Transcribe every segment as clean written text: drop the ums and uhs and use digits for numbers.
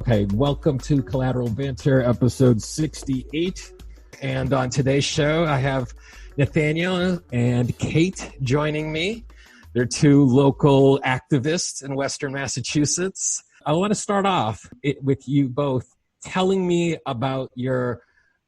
Okay, welcome to Collateral Banter, episode 68. And on today's show, I have Nathaniel and Kate joining me. They're two local activists in Western Massachusetts. I want to start off with you both telling me about your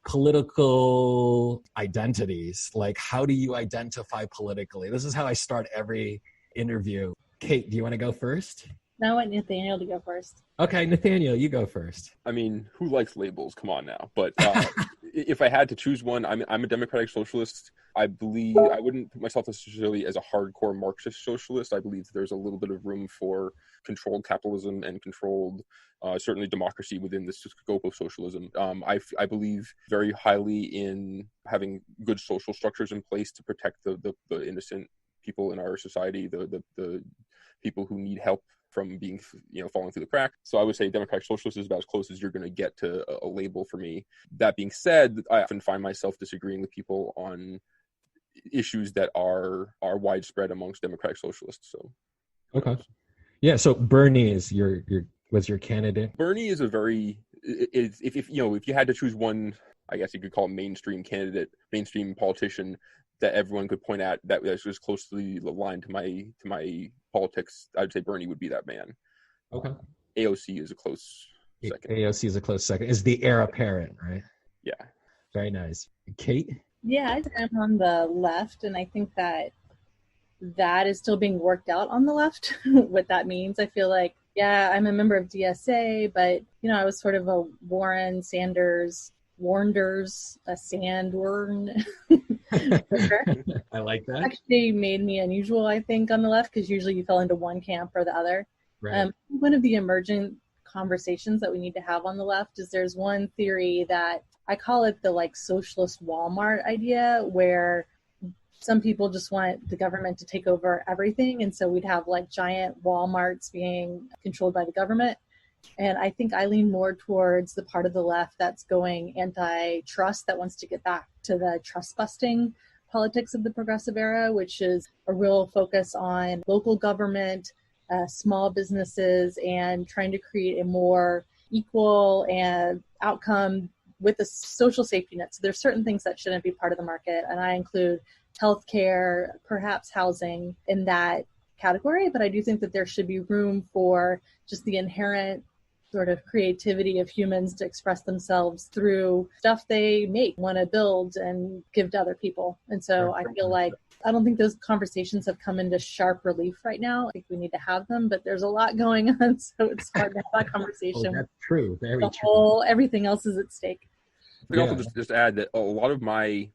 political identities. Like, how do you identify politically? This is how I start every interview. Kate, do you want to go first? No, I want Nathaniel to go first. Okay, Nathaniel, you go first. I mean, who likes labels? Come on now. But if I had to choose one, I'm a democratic socialist. I believe I wouldn't put myself necessarily as a hardcore Marxist socialist. I believe there's a little bit of room for controlled capitalism and controlled, certainly democracy within the scope of socialism. I believe very highly in having good social structures in place to protect the innocent people in our society, the people who need help from being, falling through the crack. So I would say democratic socialist is about as close as you're going to get to a label for me. That being said, I often find myself disagreeing with people on issues that are widespread amongst democratic socialists. So, okay, yeah. So Bernie is was your candidate. Bernie is if you had to choose one, I guess you could call him mainstream candidate, mainstream politician that everyone could point at that was closely aligned to my politics. I'd say Bernie would be that man. Okay. AOC is a close second. AOC is a close second. Is the heir apparent, right? Yeah. Very nice. Kate? Yeah, I'm on the left, and I think that is still being worked out on the left, what that means. I feel like, yeah, I'm a member of DSA, but, I was sort of a Warren, Sanders, Warnders, a Sandworm. I like that. Actually made me unusual, I think, on the left, because usually you fell into one camp or the other. Right. One of the emergent conversations that we need to have on the left is there's one theory that I call it the socialist Walmart idea, where some people just want the government to take over everything. And so we'd have giant Walmarts being controlled by the government. And I think I lean more towards the part of the left that's going antitrust, that wants to get back to the trust busting politics of the progressive era, which is a real focus on local government, small businesses, and trying to create a more equal and outcome with a social safety net. So there's certain things that shouldn't be part of the market. And I include healthcare, perhaps housing in that category. But I do think that there should be room for just the inherent sort of creativity of humans to express themselves through stuff they want to build and give to other people. And so I feel like I don't think those conversations have come into sharp relief right now. I think we need to have them, but there's a lot going on, so it's hard to have that conversation. That's true. Very true. Everything else is at stake. I can also just add that a lot of my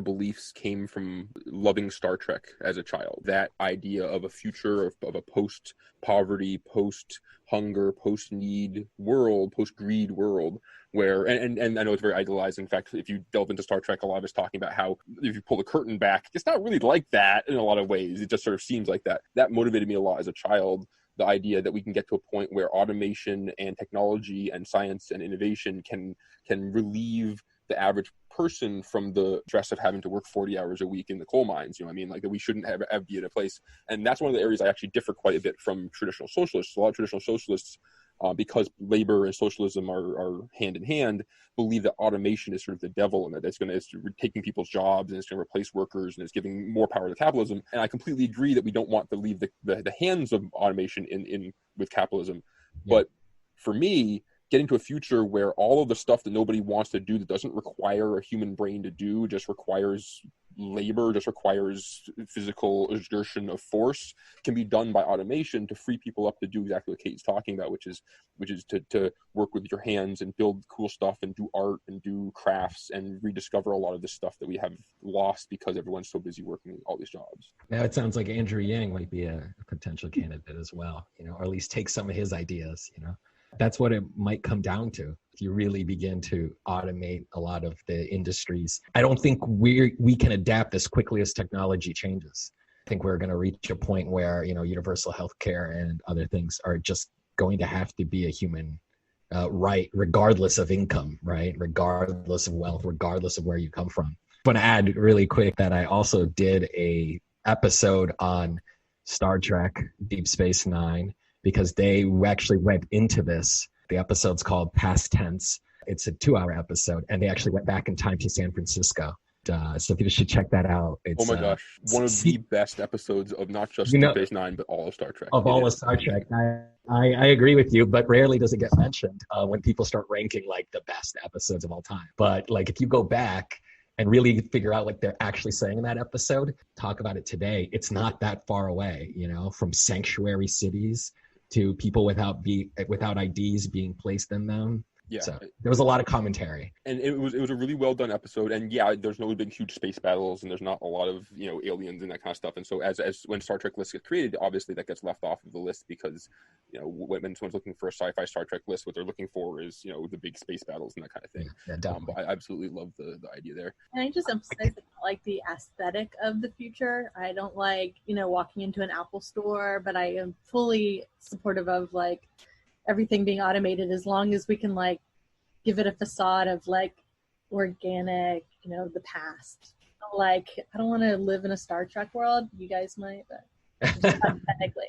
beliefs came from loving Star Trek as a child. That idea of a future of a post-poverty, post-hunger, post-need world, post-greed world, where, and I know it's very idealized. In fact, if you delve into Star Trek, a lot of it's talking about how if you pull the curtain back, it's not really like that in a lot of ways. It just sort of seems like that. That motivated me a lot as a child. The idea that we can get to a point where automation and technology and science and innovation can relieve the average person from the stress of having to work 40 hours a week in the coal mines. That we shouldn't have be at a place. And that's one of the areas I actually differ quite a bit from traditional socialists. A lot of traditional socialists, because labor and socialism are hand in hand, believe that automation is sort of the devil and that it's taking people's jobs and it's going to replace workers and it's giving more power to capitalism. And I completely agree that we don't want to leave the hands of automation in with capitalism. Yeah. But for me, getting to a future where all of the stuff that nobody wants to do, that doesn't require a human brain to do, just requires labor, just requires physical exertion of force, can be done by automation to free people up to do exactly what Kate's talking about, which is to work with your hands and build cool stuff and do art and do crafts and rediscover a lot of the stuff that we have lost because everyone's so busy working all these jobs. Now it sounds like Andrew Yang might be a potential candidate as well, or at least take some of his ideas, That's what it might come down to. If you really begin to automate a lot of the industries, I don't think we can adapt as quickly as technology changes. I think we're going to reach a point where, universal healthcare and other things are just going to have to be a human right, regardless of income, right? Regardless of wealth, regardless of where you come from. I want to add really quick that I also did a episode on Star Trek Deep Space Nine, because they actually went into this The episode's called Past Tense. It's a 2-hour episode, and they actually went back in time to San Francisco. So people should check that out. It's, oh my gosh, one of the best episodes of not just Deep Space Nine, but all of Star Trek. Of all of Star Trek. I agree with you, but rarely does it get mentioned when people start ranking like the best episodes of all time. But like if you go back and really figure out what they're actually saying in that episode, talk about it today, it's not that far away, you know, from sanctuary cities to people without IDs being placed in them. Yeah, so there was a lot of commentary, and it was a really well done episode. And yeah, there's no big huge space battles, and there's not a lot of aliens and that kind of stuff. And so as when Star Trek lists get created, obviously that gets left off of the list because when someone's looking for a sci-fi Star Trek list, what they're looking for is the big space battles and that kind of thing. Yeah, definitely. But I absolutely love the idea there. And I just emphasize like the aesthetic of the future. I don't like walking into an Apple store, but I am fully supportive of like everything being automated as long as we can like give it a facade of like organic, the past. Like I don't want to live in a Star Trek world. You guys might, but just hypothetically.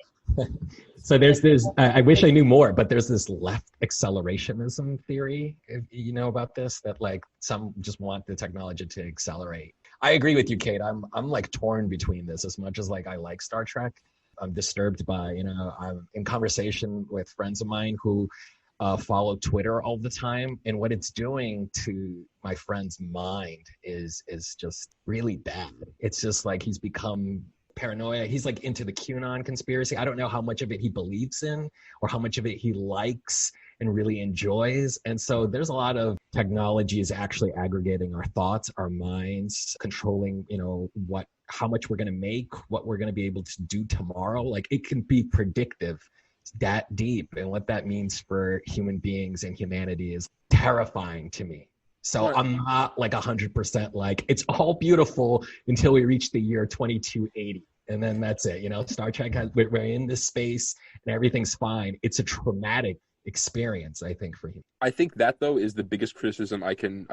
So there's I wish I knew more, but there's this left accelerationism theory, you know about this, that like some just want the technology to accelerate. I agree with you, Kate. I'm like torn between this as much as like I like Star Trek. I'm disturbed by, I'm in conversation with friends of mine who follow Twitter all the time, and what it's doing to my friend's mind is just really bad. It's just like he's become paranoia. He's like into the QAnon conspiracy. I don't know how much of it he believes in or how much of it he likes and really enjoys. And so there's a lot of technology is actually aggregating our thoughts, our minds, controlling, how much we're going to make, what we're going to be able to do tomorrow. Like it can be predictive that deep, and what that means for human beings and humanity is terrifying to me. So I'm not like 100% like it's all beautiful until we reach the year 2280, and then that's it. Star Trek we're in this space and everything's fine. It's a traumatic experience, I think, for him. I think that though is the biggest criticism I can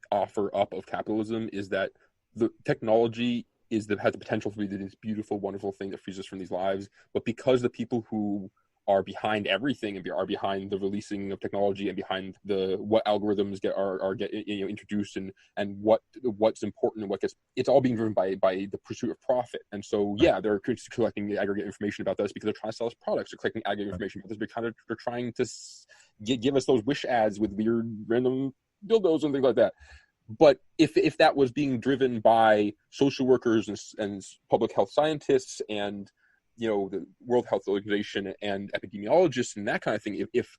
offer up of capitalism, is that the technology has the potential to be this beautiful, wonderful thing that frees us from these lives, but because the people who are behind everything and are behind the releasing of technology and behind what algorithms get introduced and what's important and it's all being driven by the pursuit of profit. And so they're collecting aggregate information about this because they're trying to sell us products. They're collecting aggregate information about this because they're trying to give us those wish ads with weird random dildos and things like that. But if that was being driven by social workers and public health scientists and the World Health Organization and epidemiologists and that kind of thing, if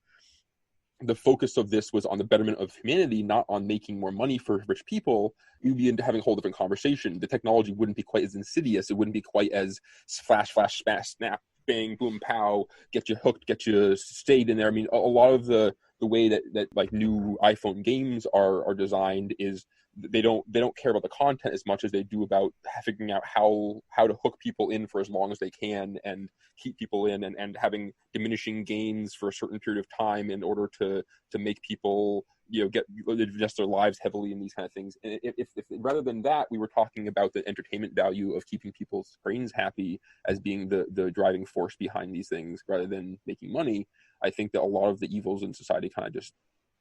the focus of this was on the betterment of humanity, not on making more money for rich people, we'd be having a whole different conversation. The technology wouldn't be quite as insidious. It wouldn't be quite as flash, smash, snap, bang, boom, pow, get you hooked, get you stayed in there. I mean, a lot of the way that like new iPhone games are designed is they don't care about the content as much as they do about figuring out how to hook people in for as long as they can and keep people in and having diminishing gains for a certain period of time in order to make people invest their lives heavily in these kind of things. And if rather than that, we were talking about the entertainment value of keeping people's brains happy as being the driving force behind these things rather than making money, I think that a lot of the evils in society kind of just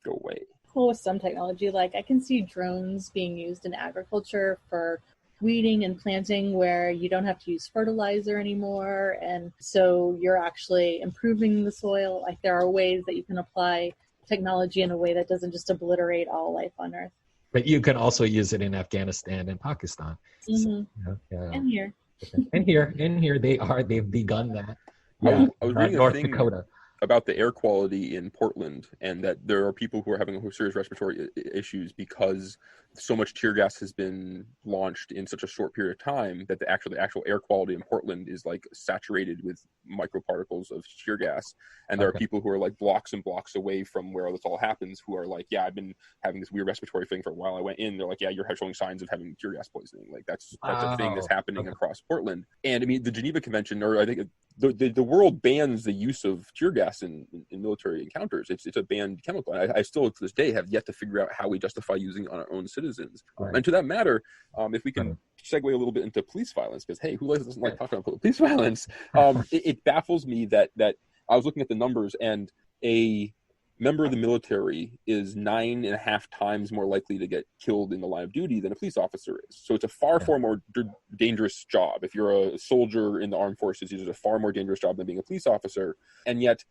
go away. Cool with some technology. Like I can see drones being used in agriculture for weeding and planting where you don't have to use fertilizer anymore. And so you're actually improving the soil. Like there are ways that you can apply technology in a way that doesn't just obliterate all life on Earth. But you can also use it in Afghanistan and Pakistan. Mm-hmm. So, and here. And here they've begun that. Yeah, I was reading North a thing Dakota about the air quality in Portland, and that there are people who are having serious respiratory issues because so much tear gas has been launched in such a short period of time that the actual air quality in Portland is like saturated with microparticles of tear gas. And there are people who are like blocks and blocks away from where this all happens who are like, yeah, I've been having this weird respiratory thing for a while. I went in, they're like, yeah, you're showing signs of having tear gas poisoning. Like that's a thing that's happening across Portland. And I mean, the Geneva Convention, or I think the world bans the use of tear gas in military encounters. It's a banned chemical. I still to this day have yet to figure out how we justify using it on our own citizens. Right. And to that matter, if we can segue a little bit into police violence, because hey, who doesn't like talking about police violence? It baffles me that I was looking at the numbers, and a member of the military is 9.5 times more likely to get killed in the line of duty than a police officer is. So it's a far more dangerous job. If you're a soldier in the armed forces, it's a far more dangerous job than being a police officer. And yet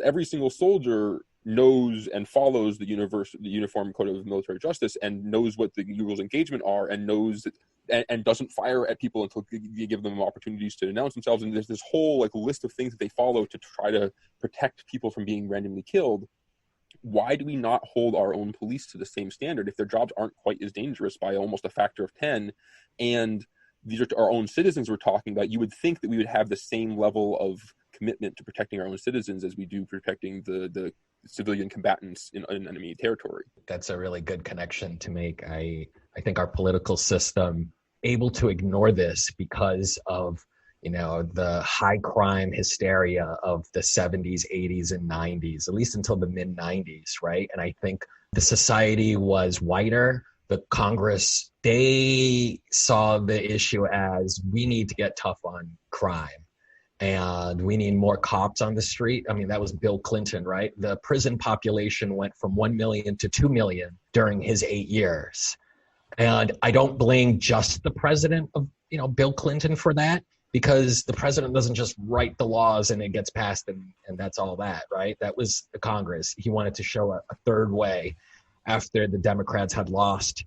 every single soldier knows and follows the uniform code of military justice and knows what the rules of engagement are and knows that, and doesn't fire at people until you give them opportunities to announce themselves. And there's this whole like list of things that they follow to try to protect people from being randomly killed. Why do we not hold our own police to the same standard if their jobs aren't quite as dangerous by almost a factor of 10? And these are our own citizens we're talking about. You would think that we would have the same level of commitment to protecting our own citizens as we do protecting the civilian combatants in enemy territory. That's a really good connection to make. I think our political system able to ignore this because of, you know, the high crime hysteria of the 70s, 80s, and 90s, at least until the mid 90s, right? And I think the society was whiter. The Congress, they saw the issue as we need to get tough on crime and we need more cops on the street. I mean, that was Bill Clinton, right? The prison population went from 1 million to 2 million during his 8 years. And I don't blame just the president of, you know, Bill Clinton for that, because the president doesn't just write the laws and it gets passed and that's all that, right? That was the Congress. He wanted to show a third way after the Democrats had lost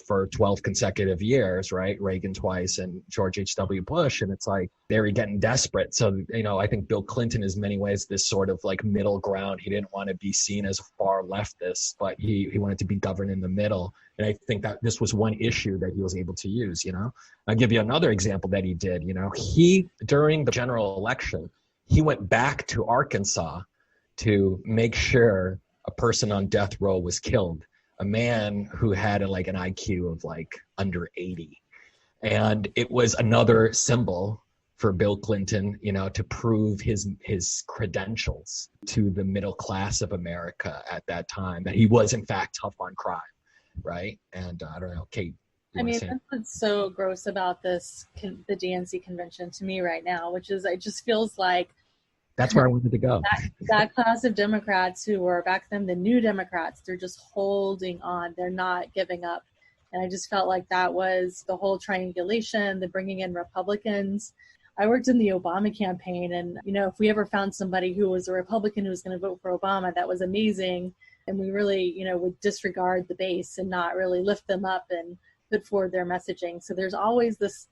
for 12 consecutive years, right? Reagan twice and George H.W. Bush. And it's like, they were getting desperate. So, you know, I think Bill Clinton is in many ways this sort of like middle ground. He didn't want to be seen as a far leftist, but he wanted to be governed in the middle. And I think that this was one issue that he was able to use, you know. I'll give you another example that he did, you know. He, during the general election, he went back to Arkansas to make sure a person on death row was killed. A man who had like an IQ of like under 80. And it was another symbol for Bill Clinton, you know, to prove his credentials to the middle class of America at that time, that he was in fact tough on crime, right? And I don't know, Kate. I mean, that's what's so gross about this, the DNC convention to me right now, which is it just feels like that's where I wanted to go. That class of Democrats who were back then the new Democrats, they're just holding on. They're not giving up. And I just felt like that was the whole triangulation, the bringing in Republicans. I worked in the Obama campaign, and, you know, if we ever found somebody who was a Republican who was going to vote for Obama, that was amazing. And we really, you know, would disregard the base and not really lift them up and put forward their messaging. So there's always this,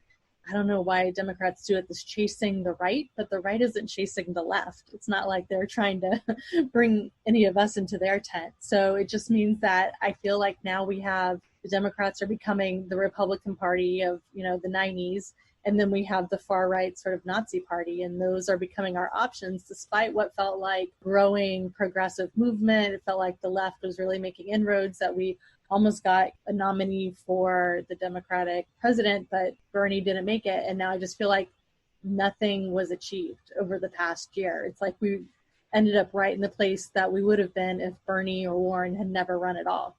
I don't know why Democrats do it, this chasing the right, but the right isn't chasing the left. It's not like they're trying to bring any of us into their tent. So it just means that I feel like now we have the Democrats are becoming the Republican Party of, you know, the 90s. And then we have the far right sort of Nazi party, and those are becoming our options despite what felt like growing progressive movement. It felt like the left was really making inroads, that we almost got a nominee for the Democratic president, but Bernie didn't make it. And now I just feel like nothing was achieved over the past year. It's like we ended up right in the place that we would have been if Bernie or Warren had never run at all.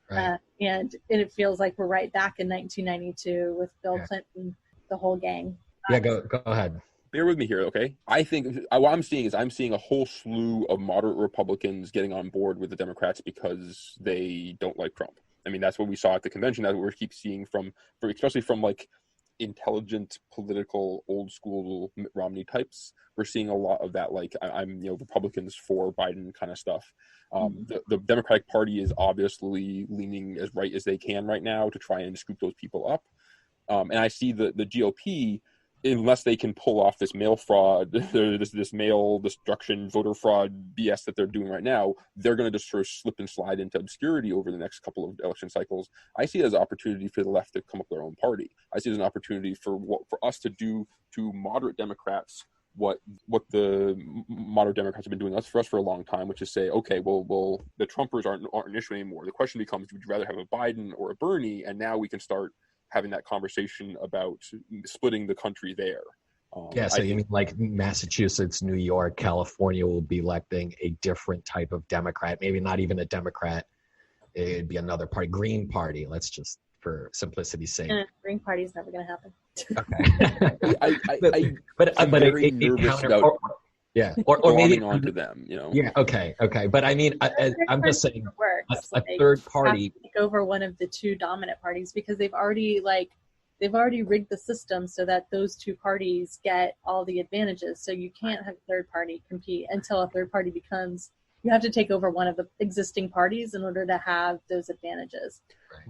Right. And it feels like we're right back in 1992 with Bill Clinton, the whole gang. Yeah, go ahead. Bear with me here, okay? I think what I'm seeing is I'm seeing a whole slew of moderate Republicans getting on board with the Democrats because they don't like Trump. I mean, that's what we saw at the convention. That's what we keep seeing especially from like intelligent, political, old school Mitt Romney types. We're seeing a lot of that. Like I'm, you know, Republicans for Biden kind of stuff. The Democratic Party is obviously leaning as right as they can right now to try and scoop those people up. And I see the GOP, unless they can pull off this mail fraud, this mail destruction, voter fraud BS that they're doing right now, they're going to just sort of slip and slide into obscurity over the next couple of election cycles. I see it as an opportunity for the left to come up with their own party. I see it as an opportunity for us to do to moderate Democrats what the moderate Democrats have been doing for us for a long time, which is say, okay, well, the Trumpers aren't an issue anymore. The question becomes, would you rather have a Biden or a Bernie? And now we can start having that conversation about splitting the country there. So you mean like Massachusetts, New York, California will be electing a different type of Democrat, maybe not even a Democrat. It'd be another party, Green Party. Let's just, for simplicity's sake. Green Party is never going to happen. Okay. I'm very nervous about. Yeah, or maybe onto them, Yeah, okay. But I mean, I'm just saying works. a third party have to take over one of the two dominant parties because they've already rigged the system so that those two parties get all the advantages. So you can't have a third party compete until a third party becomes. You have to take over one of the existing parties in order to have those advantages.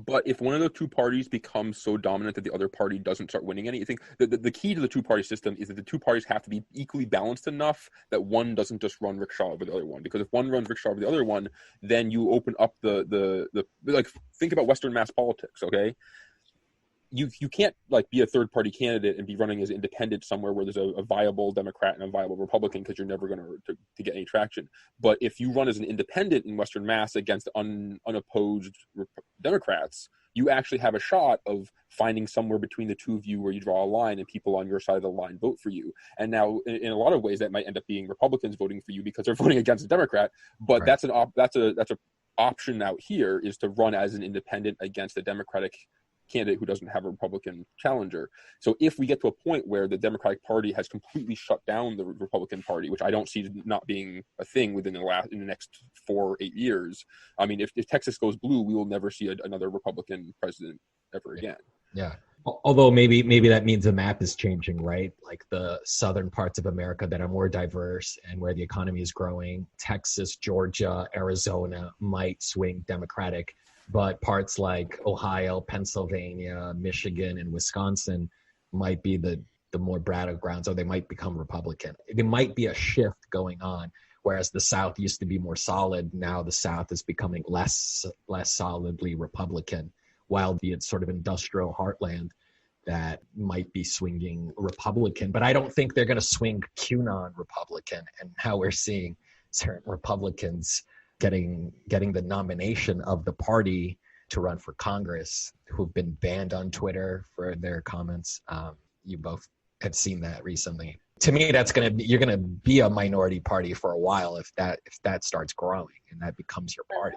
But if one of the two parties becomes so dominant that the other party doesn't start winning anything, the key to the two-party system is that the two parties have to be equally balanced enough that one doesn't just run rickshaw over the other one. Because if one runs rickshaw over the other one, then you open up the like, think about Western mass politics, okay? You can't like be a third party candidate and be running as independent somewhere where there's a viable Democrat and a viable Republican, because you're never going to get any traction. But if you run as an independent in Western mass against unopposed Democrats, you actually have a shot of finding somewhere between the two of you where you draw a line and people on your side of the line vote for you. And now in a lot of ways that might end up being Republicans voting for you because they're voting against a Democrat. But right. that's an option out here, is to run as an independent against a Democratic candidate who doesn't have a Republican challenger. So if we get to a point where the Democratic Party has completely shut down the Republican Party, which I don't see not being a thing in the next 4 or 8 years, I mean, if Texas goes blue, we will never see another Republican president ever again. Yeah. Although maybe that means the map is changing, right? Like the southern parts of America that are more diverse and where the economy is growing, Texas, Georgia, Arizona might swing Democratic. But parts like Ohio, Pennsylvania, Michigan, and Wisconsin might be the more battlegrounds, or they might become Republican. There might be a shift going on, whereas the South used to be more solid. Now the South is becoming less solidly Republican, while the sort of industrial heartland that might be swinging Republican. But I don't think they're going to swing QAnon Republican, and how we're seeing certain Republicans getting the nomination of the party to run for Congress, who've been banned on Twitter for their comments. You both have seen that recently. To me, you're gonna be a minority party for a while if that starts growing and that becomes your party.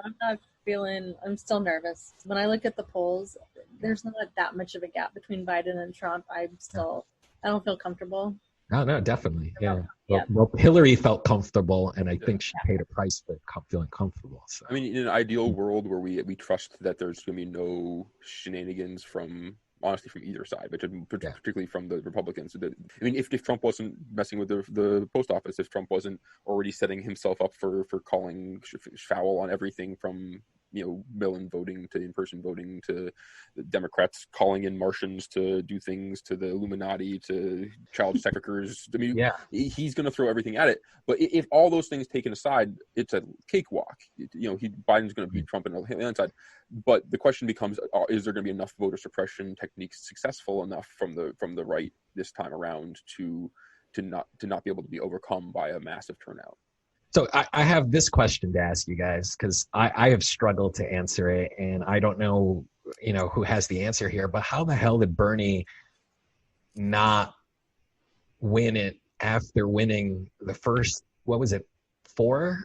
I'm still nervous. When I look at the polls, there's not that much of a gap between Biden and Trump. I don't feel comfortable. No, definitely. Yeah. Well, Hillary felt comfortable, and I think she paid a price for feeling comfortable. So. I mean, in an ideal world where we trust that there's going to be no shenanigans from either side, but particularly from the Republicans. I mean, if Trump wasn't messing with the post office, if Trump wasn't already setting himself up for calling foul on everything from mail-in voting to in-person voting to the Democrats calling in Martians to do things to the Illuminati to child sex. I mean, he's going to throw everything at it. But if all those things taken aside, it's a cakewalk. Biden's going to beat Trump on the other side. But the question becomes: is there going to be enough voter suppression techniques successful enough from the right this time around to not be able to be overcome by a massive turnout? So I have this question to ask you guys, because I have struggled to answer it, and I don't know, who has the answer here, but how the hell did Bernie not win it after winning the first, 4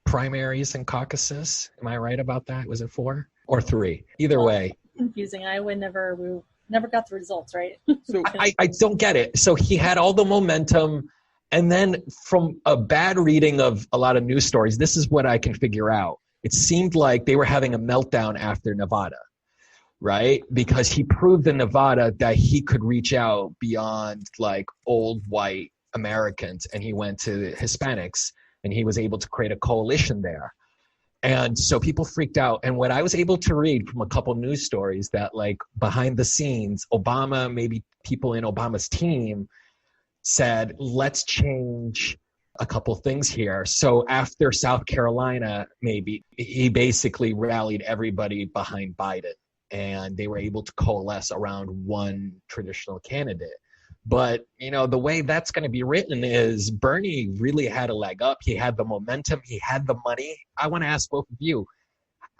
primaries and caucuses? Am I right about that? Was it 4 or 3? Either way. Confusing. We never got the results, right? So I don't get it. So he had all the momentum. And then from a bad reading of a lot of news stories, this is what I can figure out. It seemed like they were having a meltdown after Nevada, right? Because he proved in Nevada that he could reach out beyond like old white Americans, and he went to Hispanics, and he was able to create a coalition there. And so people freaked out. And what I was able to read from a couple news stories, that like behind the scenes, Obama, maybe people in Obama's team, said, let's change a couple things here. So after South Carolina, maybe he basically rallied everybody behind Biden, and they were able to coalesce around one traditional candidate. But, the way that's going to be written is Bernie really had a leg up. He had the momentum. He had the money. I want to ask both of you,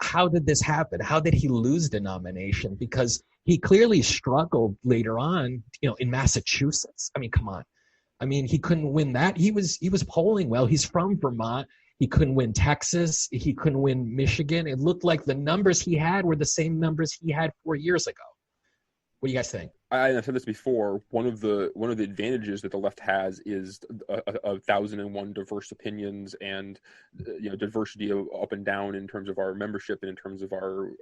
how did this happen? How did he lose the nomination? Because he clearly struggled later on, in Massachusetts. I mean, come on. I mean, he couldn't win that. He was polling well. He's from Vermont. He couldn't win Texas. He couldn't win Michigan. It looked like the numbers he had were the same numbers he had 4 years ago. What do you guys think? I've said this before. One of the advantages that the left has is a 1,001 diverse opinions and diversity of up and down in terms of our membership and in terms of our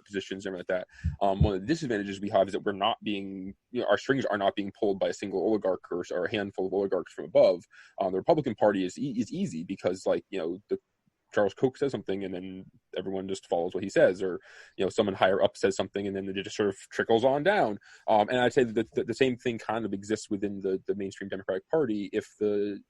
positions and everything like that. One of the disadvantages we have is that we're not being our strings are not being pulled by a single oligarch or a handful of oligarchs from above. The Republican Party is easy because the Charles Koch says something and then everyone just follows what he says, or someone higher up says something and then it just sort of trickles on down. And I'd say that the same thing kind of exists within the mainstream Democratic Party. If the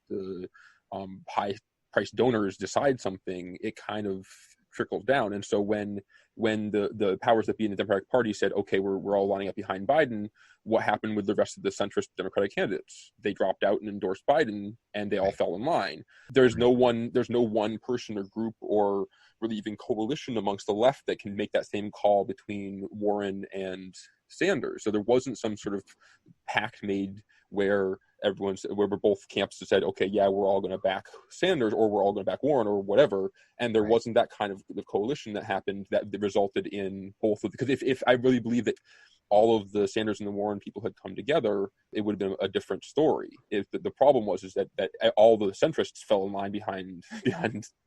high price donors decide something, it kind of trickles down. And so when the powers that be in the Democratic Party said, okay, we're all lining up behind Biden, what happened with the rest of the centrist Democratic candidates? They dropped out and endorsed Biden, and they all fell in line. There's no one person or group or really even coalition amongst the left that can make that same call between Warren and Sanders. So there wasn't some sort of pact made where both camps said, okay, yeah, we're all going to back Sanders or we're all going to back Warren or whatever. And there wasn't that kind of the coalition that happened that resulted in both of, because if I really believe that all of the Sanders and the Warren people had come together, it would have been a different story. If the problem was that all the centrists fell in line behind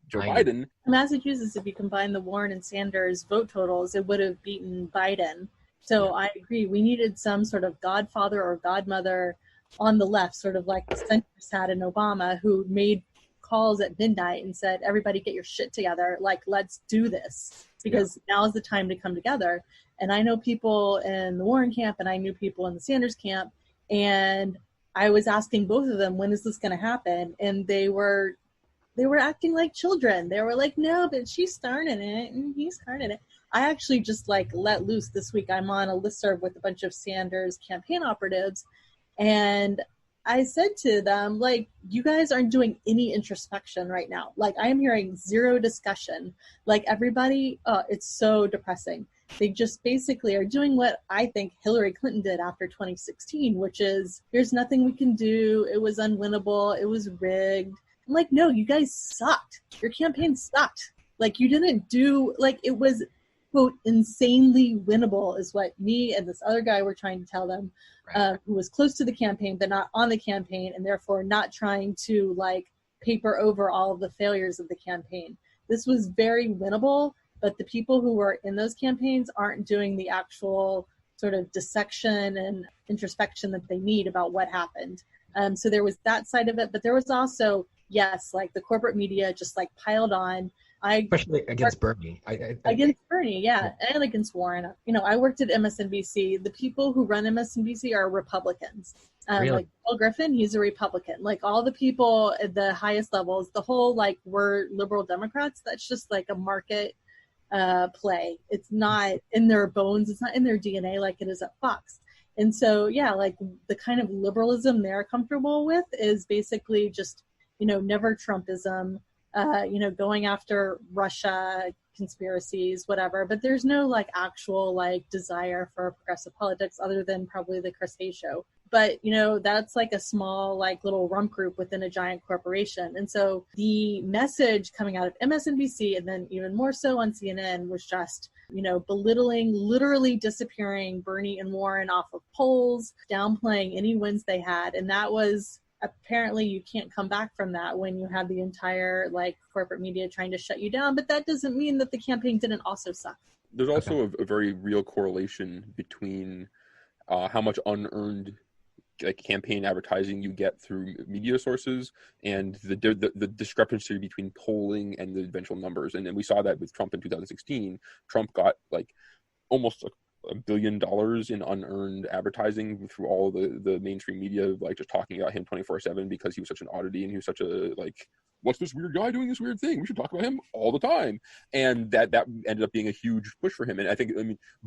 Joe Biden. Massachusetts, if you combine the Warren and Sanders vote totals, it would have beaten Biden. So I agree. We needed some sort of godfather or godmother on the left, sort of like the centrists had in Obama, who made calls at midnight and said, everybody get your shit together. Like, let's do this because now is the time to come together. And I know people in the Warren camp and I knew people in the Sanders camp. And I was asking both of them, when is this going to happen? And they were acting like children. They were like, no, but she's starting it and he's starting it. I actually just let loose this week. I'm on a listserv with a bunch of Sanders campaign operatives. And I said to them, you guys aren't doing any introspection right now. I am hearing zero discussion. Everybody, it's so depressing. They just basically are doing what I think Hillary Clinton did after 2016, which is, there's nothing we can do. It was unwinnable. It was rigged. I'm like, no, you guys sucked. Your campaign sucked. You didn't do, it was, quote, insanely winnable is what me and this other guy were trying to tell them, who was close to the campaign, but not on the campaign, and therefore not trying to paper over all of the failures of the campaign. This was very winnable, but the people who were in those campaigns aren't doing the actual sort of dissection and introspection that they need about what happened. So there was that side of it, but there was also, yes, the corporate media just piled on. Especially against Bernie. Against Bernie, yeah, and against Warren. I worked at MSNBC. The people who run MSNBC are Republicans. Really? Paul Griffin, he's a Republican. All the people at the highest levels, the whole we're liberal Democrats. That's just a market play. It's not in their bones. It's not in their DNA like it is at Fox. And so, yeah, the kind of liberalism they're comfortable with is basically just, never Trumpism. Going after Russia, conspiracies, whatever, but there's no actual desire for progressive politics other than probably the Chris Hayes show. But, that's a small little rump group within a giant corporation. And so the message coming out of MSNBC and then even more so on CNN was just, belittling, literally disappearing Bernie and Warren off of polls, downplaying any wins they had. And that was, apparently you can't come back from that when you have the entire corporate media trying to shut you down, but that doesn't mean that the campaign didn't also suck. There's also a very real correlation between how much unearned campaign advertising you get through media sources and the discrepancy between polling and the eventual numbers. And then we saw that with Trump in 2016. Trump got almost $1 billion in unearned advertising through all the mainstream media, just talking about him 24/7 because he was such an oddity and he was such a what's this weird guy doing this weird thing? We should talk about him all the time. And that ended up being a huge push for him. And I think,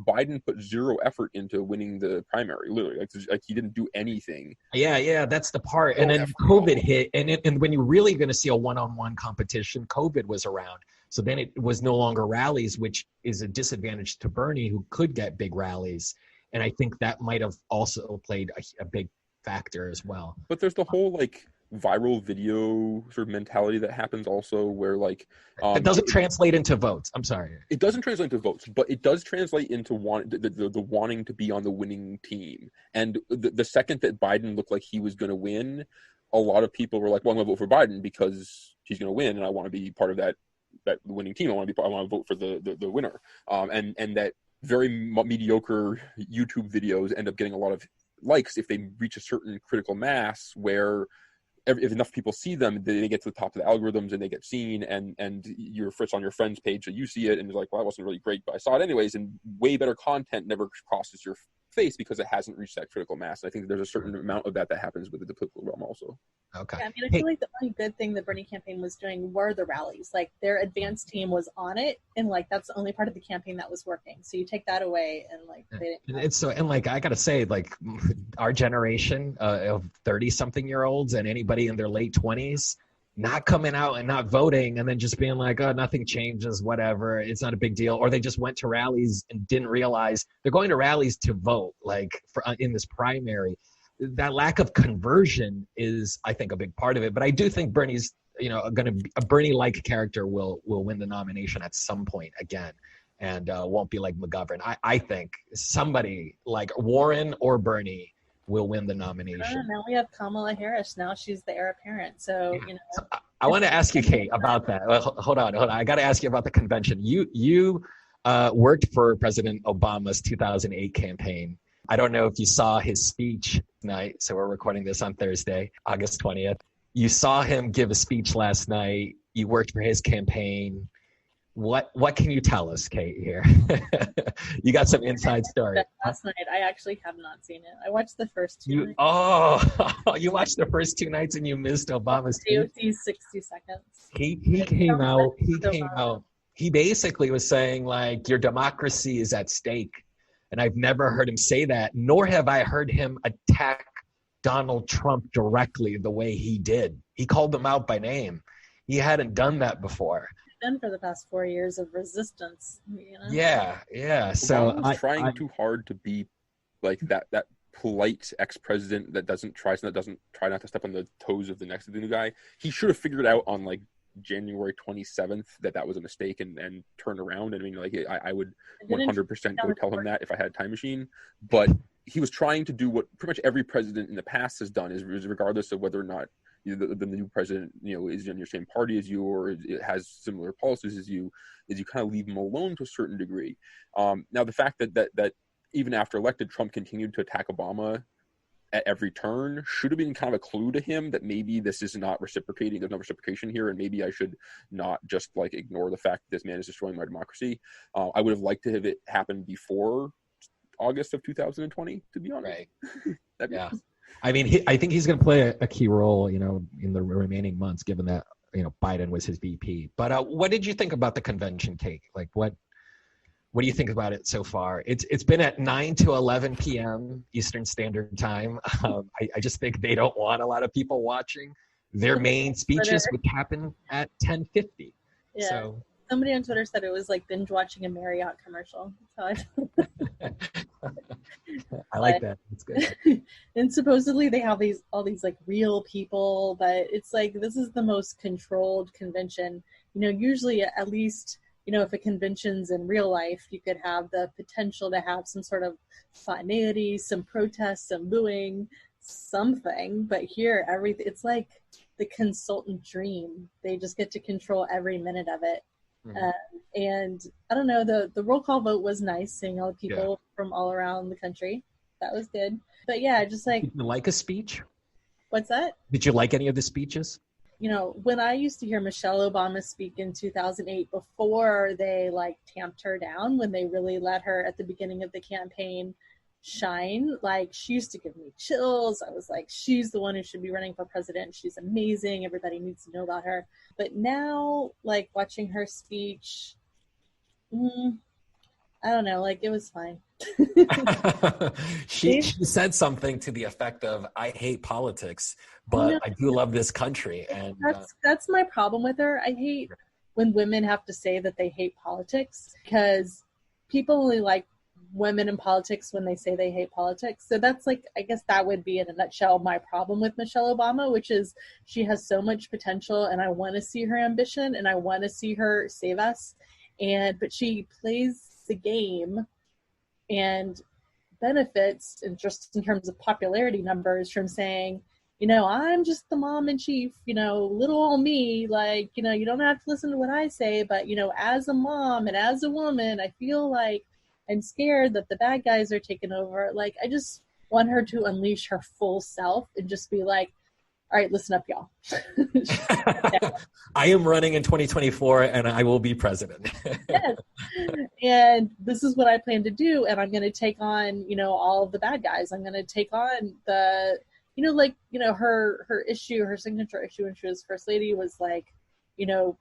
Biden put zero effort into winning the primary, literally. He didn't do anything. Yeah, that's the part. And then COVID hit. And when you're really going to see a one-on-one competition, COVID was around. So then it was no longer rallies, which is a disadvantage to Bernie, who could get big rallies. And I think that might have also played a big factor as well. But there's the whole viral video sort of mentality that happens also, where like it doesn't translate into votes. I'm sorry. It doesn't translate into votes, but it does translate into the wanting to be on the winning team. And the second that Biden looked like he was going to win, a lot of people were like, well, I'm going to vote for Biden because he's going to win, and I want to be part of that winning team. I want to vote for the winner. And that very mediocre YouTube videos end up getting a lot of likes if they reach a certain critical mass where if enough people see them, they get to the top of the algorithms and they get seen, and you're first on your friend's page, so you see it and you're like, well, that wasn't really great, but I saw it anyways. And way better content never crosses your face because it hasn't reached that critical mass. And I think there's a certain amount of that happens with the political realm also. Okay. Yeah, I mean, I feel like the only good thing the Bernie campaign was doing were the rallies. Like, their advance team was on it, and like that's the only part of the campaign that was working. So you take that away, and like they didn't. It's so, and like I gotta say, like our generation of 30-something-year-olds and anybody in their late 20s not coming out and not voting, and then just being like, oh, nothing changes, whatever, it's not a big deal. Or they just went to rallies and didn't realize they're going to rallies to vote, like for in this primary. That lack of conversion is, I think, a big part of it. But I do think Bernie's, going to be a Bernie-like character will win the nomination at some point again, and won't be like McGovern. I think somebody like Warren or Bernie will win the nomination. Now we have Kamala Harris. Now she's the heir apparent. So, So I want to ask you, Kate, about that. Hold on. I got to ask you about the convention. You worked for President Obama's 2008 campaign. I don't know if you saw his speech tonight. So we're recording this on Thursday, August 20th. You saw him give a speech last night. You worked for his campaign. What can you tell us, Kate, here? You got some inside story. Last night, I actually have not seen it. I watched the first two nights. Oh, you watched the first two nights and you missed Obama's speech? AOC 60 seconds. He came out. He basically was saying, like, your democracy is at stake. And I've never heard him say that, nor have I heard him attack Donald Trump directly the way he did. He called them out by name. He hadn't done that before. Been for the past 4 years of resistance. Yeah. So I'm trying too hard to be like that polite ex-president that doesn't try not to step on the toes of the new guy. He should have figured out on like January 27th that was a mistake and turned around. I mean, like I would 100% go tell him that if I had a time machine. But he was trying to do what pretty much every president in the past has done, is regardless of whether or not the new president, is in your same party as you or it has similar policies as you, is you kind of leave him alone to a certain degree. Now, the fact that even after elected, Trump continued to attack Obama at every turn should have been kind of a clue to him that maybe this is not reciprocating. There's no reciprocation here, and maybe I should not just like ignore the fact that this man is destroying my democracy. I would have liked to have it happen before August of 2020, to be honest. Right. Yeah. I mean, I think he's going to play a key role, in the remaining months, given that, Biden was his VP. But what did you think about the convention, Kate? Like, what do you think about it so far? It's been at 9 to 11 p.m. Eastern Standard Time. I just think they don't want a lot of people watching. Their main speeches would happen at 10:50. Yeah. So somebody on Twitter said it was like binge watching a Marriott commercial. That's how I like that. It's good. And supposedly they have all these like real people, but it's like this is the most controlled convention. Usually at least, if a convention's in real life, you could have the potential to have some sort of spontaneity, some protests, some booing, something. But here, it's like the consultant dream. They just get to control every minute of it. Mm-hmm. And I don't know, the roll call vote was nice, seeing all the people from all around the country. That was good. But yeah, just like... Did you like a speech? What's that? Did you like any of the speeches? When I used to hear Michelle Obama speak in 2008, before they like tamped her down, when they really let her at the beginning of the campaign shine, like she used to give me chills. I was like, she's the one who should be running for president. She's amazing. Everybody needs to know about her. But now, like watching her speech, I don't know, like it was fine. She said something to the effect of, I hate politics, but I do love this country. And that's my problem with her. I hate when women have to say that they hate politics, because people only like women in politics when they say they hate politics. So that's like, I guess that would be in a nutshell my problem with Michelle Obama, which is she has so much potential and I want to see her ambition and I want to see her save us. But she plays the game and benefits, and just in terms of popularity numbers, from saying, I'm just the mom in chief, little old me, like, you don't have to listen to what I say, but, as a mom and as a woman, I feel like I'm scared that the bad guys are taking over. Like, I just want her to unleash her full self and just be like, all right, listen up, y'all. I am running in 2024 and I will be president. Yes. And this is what I plan to do. And I'm going to take on, all of the bad guys. I'm going to take on the, her issue, her signature issue when she was first lady was like,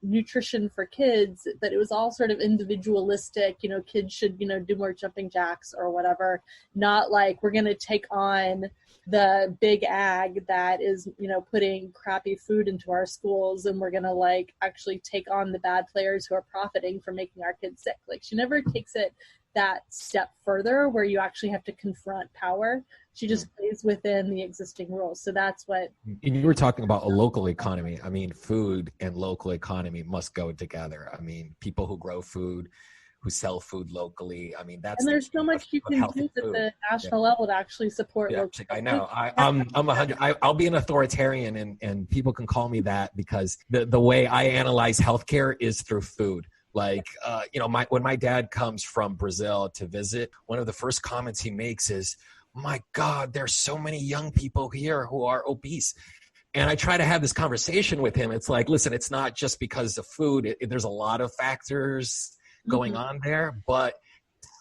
nutrition for kids, but it was all sort of individualistic, kids should, do more jumping jacks or whatever. Not like we're going to take on the big ag that is, putting crappy food into our schools, and we're going to like actually take on the bad players who are profiting from making our kids sick. Like, she never takes it that step further where you actually have to confront power. She just plays within the existing rules. So that's what. And you were talking about a local economy. I mean, food and local economy must go together. I mean, people who grow food, who sell food locally. I mean, that's. And there's so much you can do at the national level to actually support. Yeah, I know. I'm 100. I'll be an authoritarian, and people can call me that because the way I analyze healthcare is through food. Like, when my dad comes from Brazil to visit, one of the first comments he makes is, my God, there's so many young people here who are obese. And I try to have this conversation with him. It's like, listen, it's not just because of food. There's a lot of factors going on there, but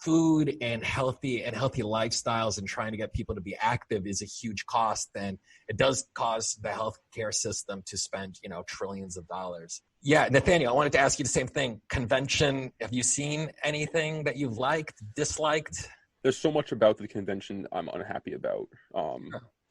food and healthy lifestyles and trying to get people to be active is a huge cost. And it does cause the healthcare system to spend, trillions of dollars. Yeah, Nathaniel, I wanted to ask you the same thing. Convention, have you seen anything that you've liked, disliked? There's so much about the convention I'm unhappy about.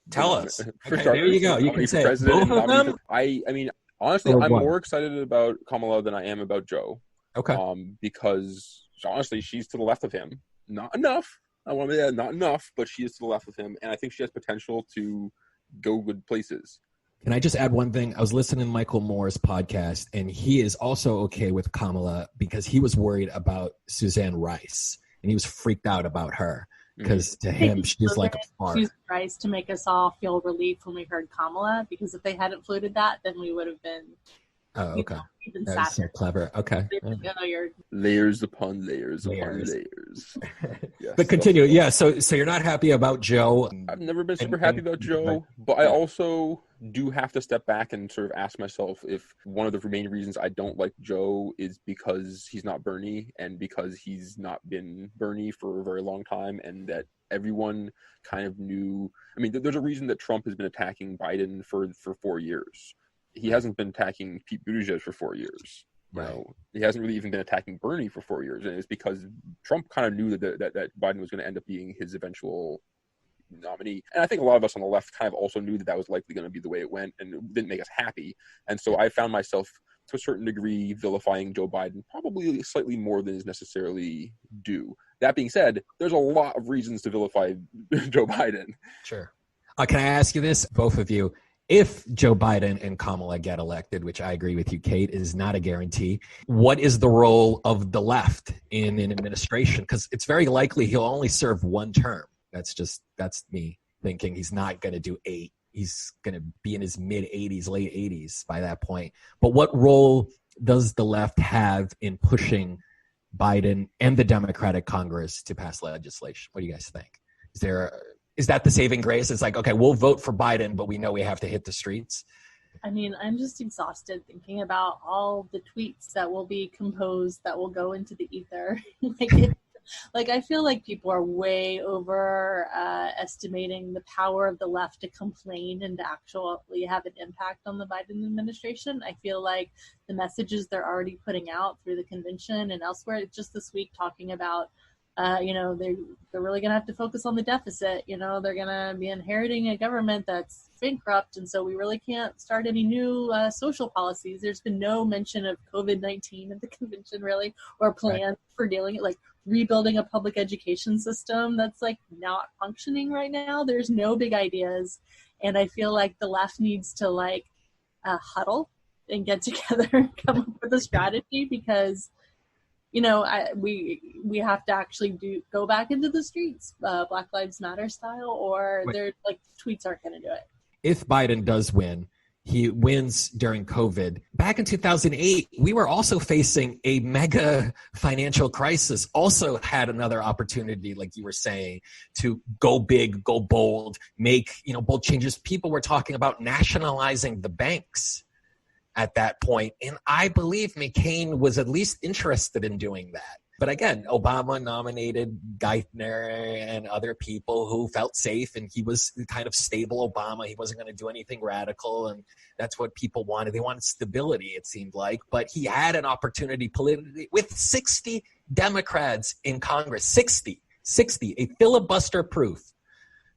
Tell us. For Okay, starters, there you go. You can say president both of them? I mean, honestly, I'm more excited about Kamala than I am about Joe. Okay. Because honestly, she's to the left of him. Not enough. Not enough, but she is to the left of him, and I think she has potential to go good places. Can I just add one thing? I was listening to Michael Moore's podcast, and he is also okay with Kamala because he was worried about Suzanne Rice, and he was freaked out about her because to him, she's like a fart. Suzanne Rice to make us all feel relief when we heard Kamala, because if they hadn't floated that, then we would have been. Oh, okay. Even That's so clever. Okay. Layers upon layers upon layers. Yes. But continue. Yeah. So you're not happy about Joe. I've never been super happy about Joe, but I also do have to step back and sort of ask myself if one of the main reasons I don't like Joe is because he's not Bernie and because he's not been Bernie for a very long time, and that everyone kind of knew. I mean, there's a reason that Trump has been attacking Biden for 4 years. He hasn't been attacking Pete Buttigieg for 4 years. Right. He hasn't really even been attacking Bernie for 4 years, and it's because Trump kind of knew that Biden was going to end up being his eventual nominee. And I think a lot of us on the left kind of also knew that was likely going to be the way it went, and it didn't make us happy. And so I found myself, to a certain degree, vilifying Joe Biden, probably slightly more than is necessarily due. That being said, there's a lot of reasons to vilify Joe Biden. Sure. Can I ask you this, both of you? If Joe Biden and Kamala get elected, which I agree with you, Kate, is not a guarantee, what is the role of the left in an administration? Because it's very likely he'll only serve one term. That's me thinking he's not going to do 8. He's going to be in his mid-80s, late 80s by that point. But what role does the left have in pushing Biden and the Democratic Congress to pass legislation? What do you guys think? Is that the saving grace? It's like, okay, we'll vote for Biden, but we know we have to hit the streets. I mean, I'm just exhausted thinking about all the tweets that will be composed that will go into the ether. I feel like people are way over estimating the power of the left to complain and to actually have an impact on the Biden administration. I feel like the messages they're already putting out through the convention and elsewhere, just this week talking about they're really going to have to focus on the deficit. They're going to be inheriting a government that's bankrupt, and so we really can't start any new social policies. There's been no mention of COVID-19 at the convention, really, or plans for dealing it. Like, rebuilding a public education system that's like not functioning right now. There's no big ideas. And I feel like the left needs to like huddle and get together and come up with a strategy, because we have to actually go back into the streets, Black Lives Matter style, or they're like tweets aren't going to do it. If Biden does win, he wins during COVID. Back in 2008, we were also facing a mega financial crisis, also had another opportunity, like you were saying, to go big, go bold, make, bold changes. People were talking about nationalizing the banks at that point. And I believe McCain was at least interested in doing that. But again, Obama nominated Geithner and other people who felt safe, and he was kind of stable Obama. He wasn't going to do anything radical, and that's what people wanted. They wanted stability, it seemed like. But he had an opportunity politically with 60 Democrats in Congress, 60, a filibuster proof.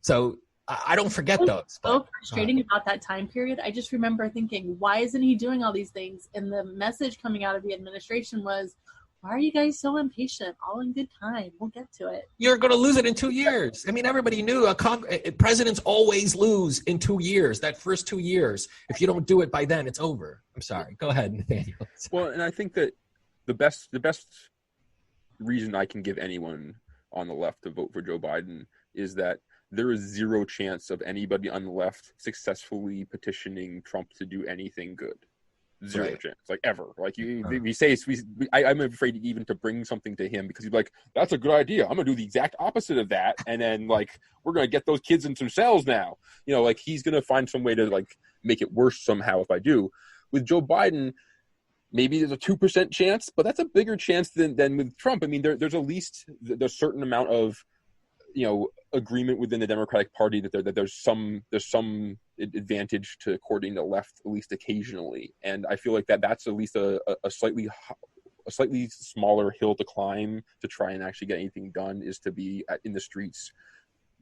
So I don't forget those. So frustrating about that time period. I just remember thinking, why isn't he doing all these things? And the message coming out of the administration was, why are you guys so impatient? All in good time. We'll get to it. You're going to lose it in 2 years. I mean, everybody knew presidents always lose in 2 years, that first 2 years. If you don't do it by then, it's over. I'm sorry. Go ahead, Nathaniel. Well, and I think that the best reason I can give anyone on the left to vote for Joe Biden is that there is zero chance of anybody on the left successfully petitioning Trump to do anything good. Zero chance, like ever. Like I'm afraid even to bring something to him, because he's like, that's a good idea. I'm gonna do the exact opposite of that, and then like we're gonna get those kids in some cells now. Like he's gonna find some way to like make it worse somehow if I do. With Joe Biden, maybe there's a 2% chance, but that's a bigger chance than with Trump. I mean, there's at least a certain amount of agreement within the Democratic Party that there's some advantage to courting the left, at least occasionally. And I feel like that's at least a slightly smaller hill to climb to try and actually get anything done, is to be in the streets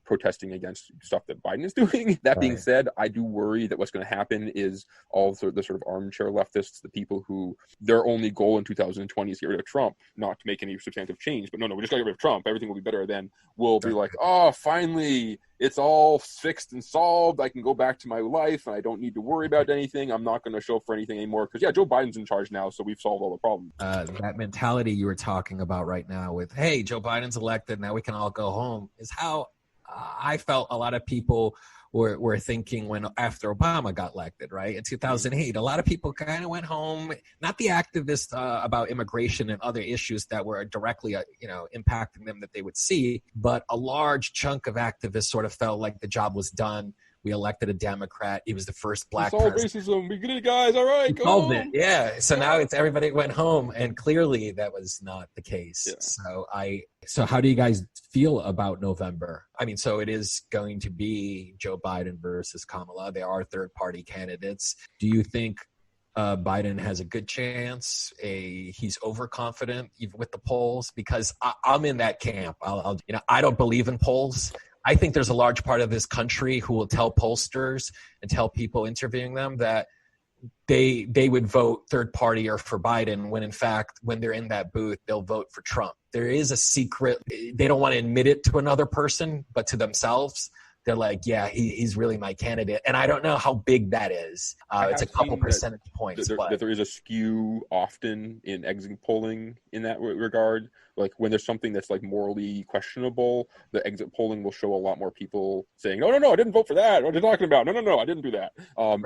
protesting against stuff that Biden is doing. That being said, I do worry that what's going to happen is all the sort of armchair leftists, the people who their only goal in 2020 is to get rid of Trump, not to make any substantive change, but no, we just got to get rid of Trump, everything will be better, then will be like, oh, finally, it's all fixed and solved, I can go back to my life, and I don't need to worry about anything, I'm not going to show up for anything anymore, because Joe Biden's in charge now, so we've solved all the problems. That mentality you were talking about right now with, hey, Joe Biden's elected, now we can all go home, is how I felt a lot of people were thinking after Obama got elected, right? In 2008, a lot of people kind of went home, not the activists about immigration and other issues that were directly, impacting them that they would see, but a large chunk of activists sort of felt like the job was done. We elected a Democrat. He was the first black president. Racism. We get it, guys. All right, go home. Yeah. So now it's everybody went home, and clearly that was not the case. Yeah. So how do you guys feel about November? I mean, so it is going to be Joe Biden versus Kamala. They are third-party candidates. Do you think Biden has a good chance? He's overconfident even with the polls? Because I'm in that camp. I don't believe in polls. I think there's a large part of this country who will tell pollsters and tell people interviewing them that they would vote third party or for Biden, when in fact, when they're in that booth, they'll vote for Trump. There is a secret. They don't want to admit it to another person, but to themselves, they're like, yeah, he's really my candidate. And I don't know how big that is. It's a couple percentage points. That there is a skew often in exit polling in that regard. Like when there's something that's like morally questionable, the exit polling will show a lot more people saying, no, I didn't vote for that. What are you talking about? No, I didn't do that.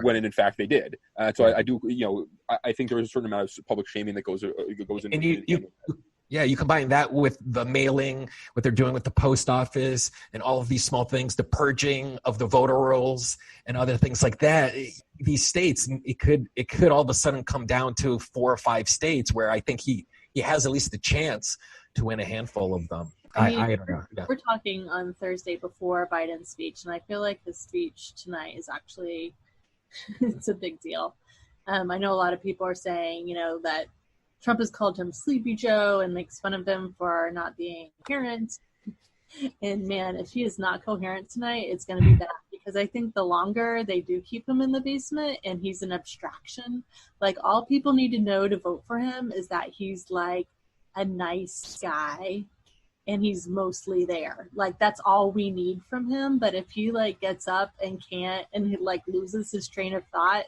When in fact they did. So I do, I think there is a certain amount of public shaming that goes in. And yeah, you combine that with the mailing, what they're doing with the post office, and all of these small things, the purging of the voter rolls and other things like that. These states, it could all of a sudden come down to 4 or 5 states where I think he has at least a chance to win a handful of them. I don't know. Yeah. We're talking on Thursday before Biden's speech, and I feel like his speech tonight is actually it's a big deal. I know a lot of people are saying, that Trump has called him Sleepy Joe and makes fun of him for not being coherent. And man, if he is not coherent tonight, it's going to be bad, because I think the longer they do keep him in the basement and he's an abstraction, like all people need to know to vote for him is that he's like a nice guy and he's mostly there. Like, that's all we need from him. But if he like gets up and can't, and he like loses his train of thought,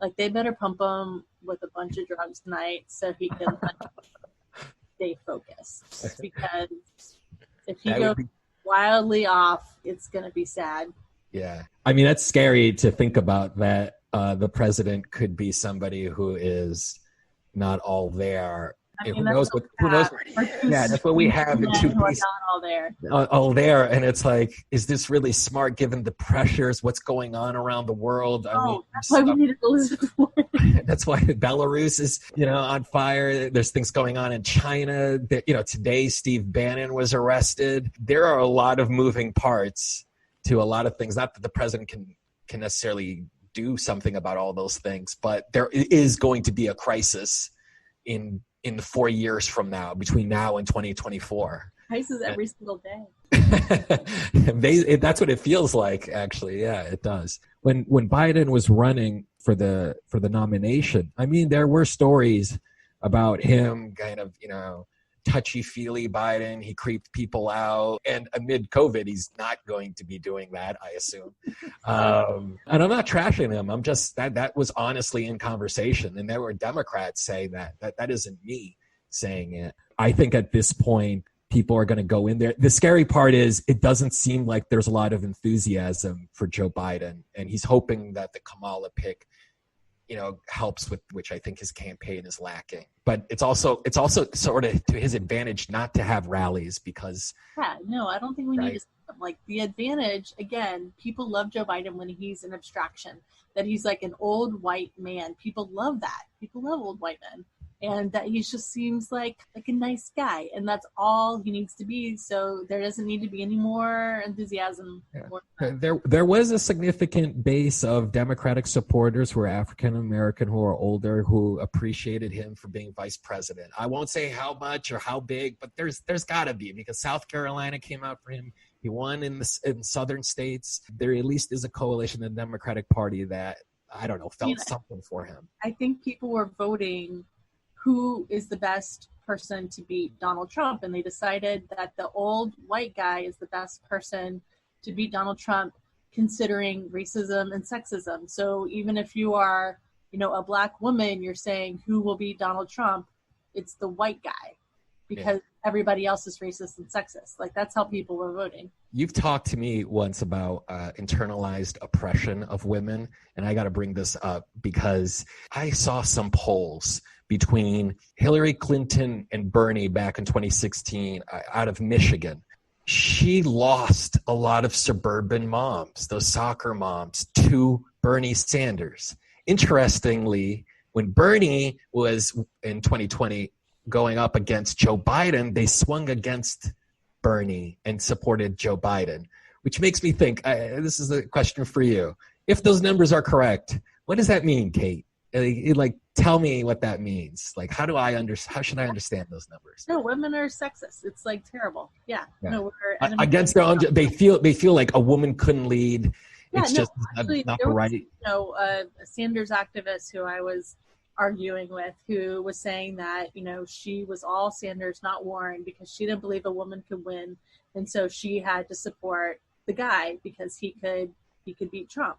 like, they better pump him with a bunch of drugs tonight so he can stay focused. Because if he goes wildly off, it's going to be sad. Yeah. I mean, that's scary to think about, that the president could be somebody who is not all there. I mean, who knows what? Yeah, that's what we have in two pieces. All there. All there, and it's like, is this really smart given the pressures? What's going on around the world? I mean, that's why we needed Elizabeth Warren. That's why Belarus is, on fire. There's things going on in China. That, today Steve Bannon was arrested. There are a lot of moving parts to a lot of things. Not that the president can necessarily do something about all those things, but there is going to be a crisis in 4 years from now, between now and 2024. Crisis every single day. That's what it feels like, actually. Yeah, it does. When Biden was running for the nomination, I mean, there were stories about him kind of, touchy-feely Biden. He creeped people out. And amid COVID, he's not going to be doing that, I assume. And I'm not trashing him. I'm just, that was honestly in conversation. And there were Democrats saying that isn't me saying it. I think at this point, people are going to go in there. The scary part is it doesn't seem like there's a lot of enthusiasm for Joe Biden. And he's hoping that the Kamala pick, helps with, which I think his campaign is lacking. But it's also sort of to his advantage not to have rallies because. Yeah, no, I don't think we need to. Like, the advantage, again, people love Joe Biden when he's an abstraction, that he's like an old white man. People love that. People love old white men. And that he just seems like a nice guy. And that's all he needs to be. So there doesn't need to be any more enthusiasm. Yeah. There was a significant base of Democratic supporters who are African-American, who are older, who appreciated him for being vice president. I won't say how much or how big, but there's got to be, because South Carolina came out for him. He won in southern states. There at least is a coalition in the Democratic Party that, I don't know, felt something for him. I think people were voting who is the best person to beat Donald Trump. And they decided that the old white guy is the best person to beat Donald Trump, considering racism and sexism. So even if you are, a black woman, you're saying who will beat Donald Trump, it's the white guy, because everybody else is racist and sexist. Like, that's how people were voting. You've talked to me once about internalized oppression of women. And I got to bring this up because I saw some polls between Hillary Clinton and Bernie back in 2016 out of Michigan. She lost a lot of suburban moms, those soccer moms, to Bernie Sanders. Interestingly, when Bernie was in 2020 going up against Joe Biden, they swung against Bernie and supported Joe Biden, which makes me think, this is a question for you. If those numbers are correct, what does that mean, Kate? Tell me what that means. Like, how should I understand those numbers? No, women are sexist. It's terrible. Yeah. No, we're against their own. They feel like a woman couldn't lead. Yeah, it's just actually, not the right. A Sanders activist who I was arguing with, who was saying that, she was all Sanders, not Warren, because she didn't believe a woman could win. And so she had to support the guy because he could beat Trump.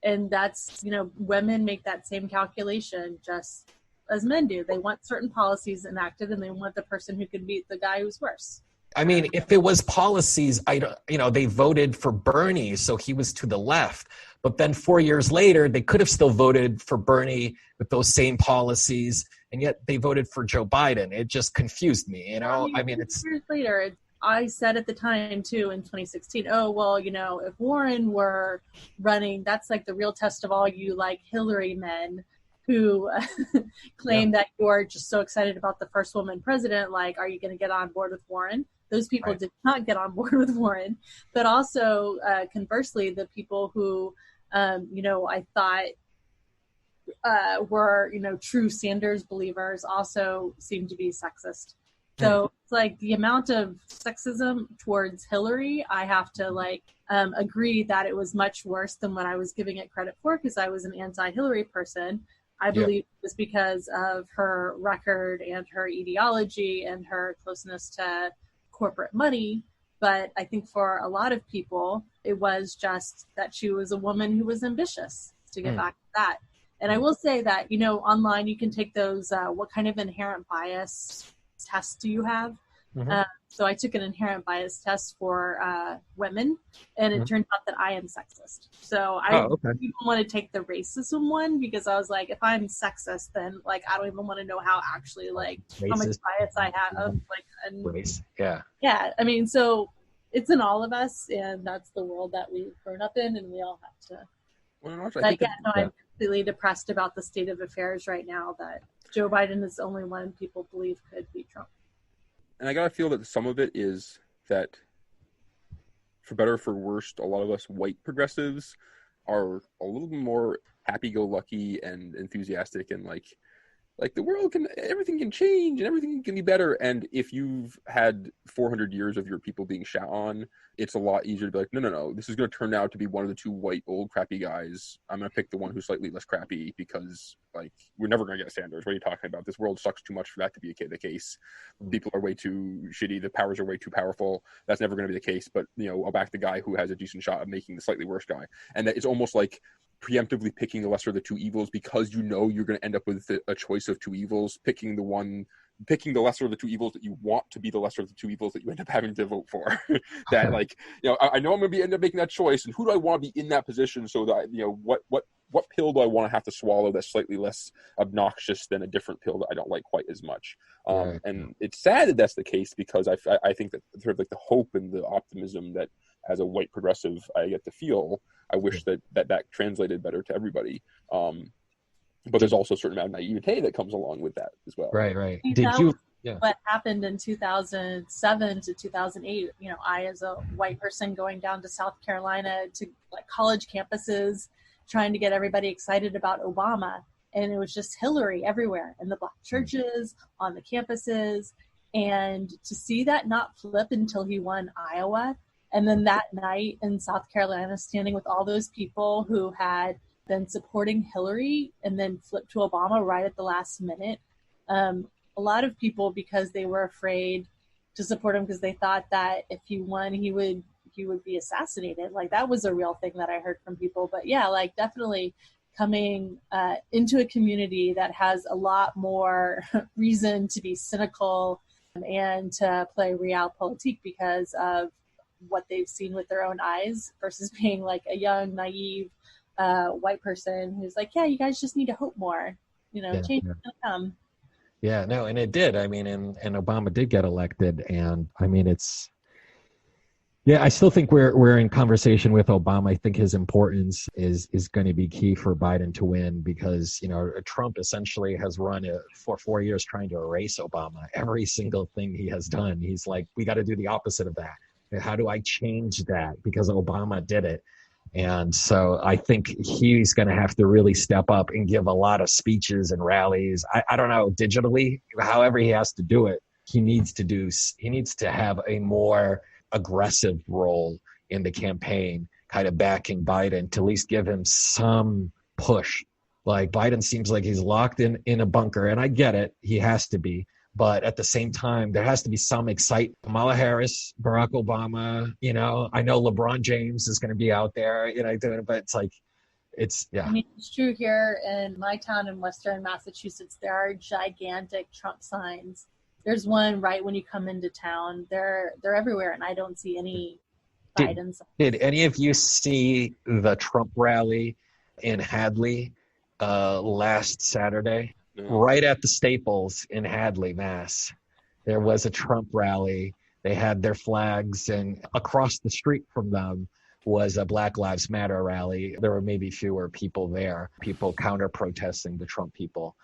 And that's, women make that same calculation just as men do. They want certain policies enacted, and they want the person who can beat the guy who's worse. I mean, if it was policies, they voted for Bernie, so he was to the left. But then 4 years later, they could have still voted for Bernie with those same policies, and yet they voted for Joe Biden. It just confused me, it's 4 years later. I said at the time, too, in 2016, oh, well, if Warren were running, that's like the real test of all you, Hillary men who claim that you're just so excited about the first woman president. Like, are you going to get on board with Warren? Those people did not get on board with Warren. But also, conversely, the people who, I thought were, true Sanders believers also seem to be sexist. So it's like the amount of sexism towards Hillary, I have to agree that it was much worse than what I was giving it credit for, because I was an anti-Hillary person. I believe it was because of her record and her ideology and her closeness to corporate money. But I think for a lot of people, it was just that she was a woman who was ambitious, to get back to that. And I will say that, online you can take those, what kind of inherent bias tests do you have? So I took an inherent bias test for women, and it turned out that I am sexist. So I didn't even want to take the racism one, because I was like, if I'm sexist, then like I don't even want to know how actually like racist, how much bias I have. Like, and, race. Yeah. I mean, so it's in all of us, and that's the world that we've grown up in, and we all have to. Well, I'm completely depressed about the state of affairs right now, that Joe Biden is the only one people believe could beat Trump. And I gotta feel that some of it is that, for better or for worse, a lot of us white progressives are a little bit more happy-go-lucky and enthusiastic, and like the world everything can change and everything can be better. And if you've had 400 years of your people being shat on, it's a lot easier to be like, no, this is going to turn out to be one of the two white old crappy guys. I'm going to pick the one who's slightly less crappy, because like we're never going to get Sanders. What are you talking about? This world sucks too much for that to be the case. People are way too shitty. The powers are way too powerful. That's never going to be the case. But I'll back the guy who has a decent shot of making the slightly worse guy. And that it's almost like preemptively picking the lesser of the two evils, because you're going to end up with a choice of two evils, picking the lesser of the two evils that you want to be the lesser of the two evils that you end up having to vote for. That like, I know I'm going to end up making that choice, and who do I want to be in that position, so that what pill do I want to have to swallow that's slightly less obnoxious than a different pill that I don't like quite as much. And it's sad that that's the case, because I think that sort of like the hope and the optimism that as a white progressive I get to feel, I wish that translated better to everybody. But there's also a certain amount of naivete that comes along with that as well. Right. What happened in 2007 to 2008, I, as a white person going down to South Carolina to like college campuses, trying to get everybody excited about Obama. And it was just Hillary everywhere, in the black churches, on the campuses. And to see that not flip until he won Iowa. And then that night in South Carolina, standing with all those people who had been supporting Hillary and then flipped to Obama right at the last minute. A lot of people, because they were afraid to support him, because they thought that if he won, he would be assassinated. Like, that was a real thing that I heard from people. But yeah, like definitely coming into a community that has a lot more reason to be cynical and to play realpolitik because of what they've seen with their own eyes, versus being like a young, naive white person who's like, yeah, you guys just need to hope more. Change is gonna come. Yeah, no, and it did. I mean, and Obama did get elected, and I mean, I still think we're in conversation with Obama. I think his importance is going to be key for Biden to win, because Trump essentially has run for 4 years trying to erase Obama. Every single thing he has done, he's like, we got to do the opposite of that. How do I change that? Because Obama did it. And so I think he's going to have to really step up and give a lot of speeches and rallies. I don't know, digitally, however he has to do it. He needs to have a more aggressive role in the campaign, kind of backing Biden to at least give him some push. Like, Biden seems like he's locked in a bunker, and I get it. He has to be. But at the same time, there has to be some excitement. Kamala Harris, Barack Obama, I know LeBron James is going to be out there, doing it, but it's like, yeah. I mean, it's true here in my town in Western Massachusetts, there are gigantic Trump signs. There's one right when you come into town. They're everywhere, and I don't see any Biden signs. Did any of you see the Trump rally in Hadley last Saturday? Right at the Staples in Hadley, Mass. There was a Trump rally. They had their flags, and across the street from them was a Black Lives Matter rally. There were maybe fewer people there, people counter-protesting the Trump people.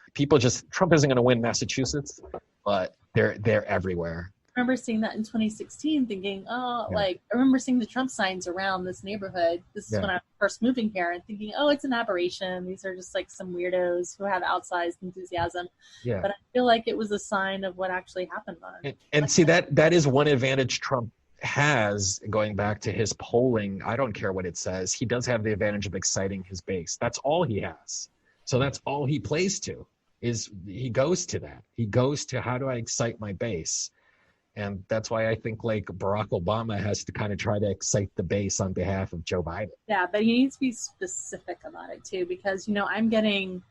Trump isn't going to win Massachusetts, but they're everywhere. I remember seeing that in 2016, thinking, I remember seeing the Trump signs around this neighborhood. This is when I was first moving here, and thinking, it's an aberration. These are just like some weirdos who have outsized enthusiasm. Yeah. But I feel like it was a sign of what actually happened on it. And see, that is one advantage Trump has, going back to his polling. I don't care what it says. He does have the advantage of exciting his base. That's all he has. So that's all he plays to, is he goes to that. He goes to, how do I excite my base? And that's why I think like Barack Obama has to kind of try to excite the base on behalf of Joe Biden. Yeah, but he needs to be specific about it too, because, I'm getting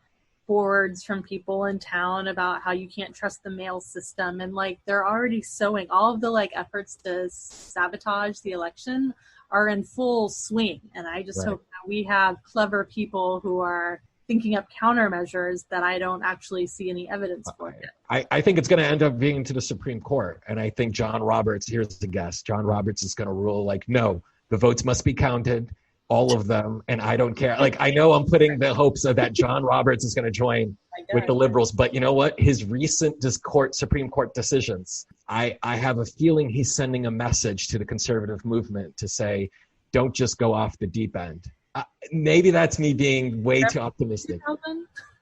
boards from people in town about how you can't trust the mail system. And like, they're already sowing all of the like efforts to sabotage the election are in full swing. And I just hope that we have clever people who are thinking up countermeasures that I don't actually see any evidence for yet. I think it's going to end up being to the Supreme Court. And I think John Roberts, here's the guess, John Roberts is going to rule like, no, the votes must be counted, all of them, and I don't care. Like, I know I'm putting the hopes of that John Roberts is going to join with the liberals, but you know what? His recent Supreme Court decisions, I have a feeling he's sending a message to the conservative movement to say, don't just go off the deep end. Maybe that's me being way too optimistic.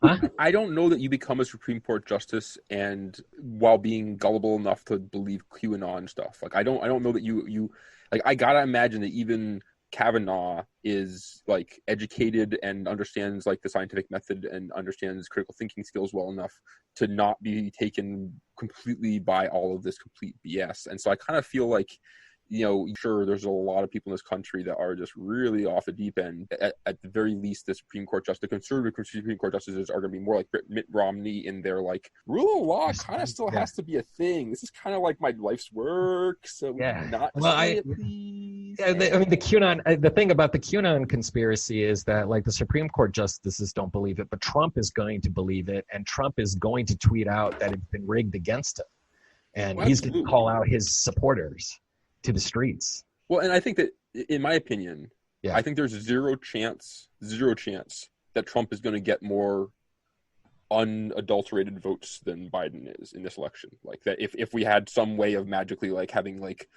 Huh? I don't know that you become a Supreme Court justice and while being gullible enough to believe QAnon stuff. Like, I don't know that you like, I gotta imagine that even Kavanaugh is like educated and understands like the scientific method and understands critical thinking skills well enough to not be taken completely by all of this complete BS. And so I kind of feel like, sure, there's a lot of people in this country that are just really off the deep end. At the very least, the Supreme Court justice, the conservative Supreme Court justices are going to be more like Mitt Romney in their like, rule of law kind of still has to be a thing. This is kind of like my life's work. So not please. Yeah, the QAnon, the thing about the QAnon conspiracy is that like the Supreme Court justices don't believe it, but Trump is going to believe it, and Trump is going to tweet out that it's been rigged against him. And he's going to call out his supporters to the streets. Well, and I think that, in my opinion, I think there's zero chance that Trump is going to get more unadulterated votes than Biden is in this election. Like that, if we had some way of magically like having like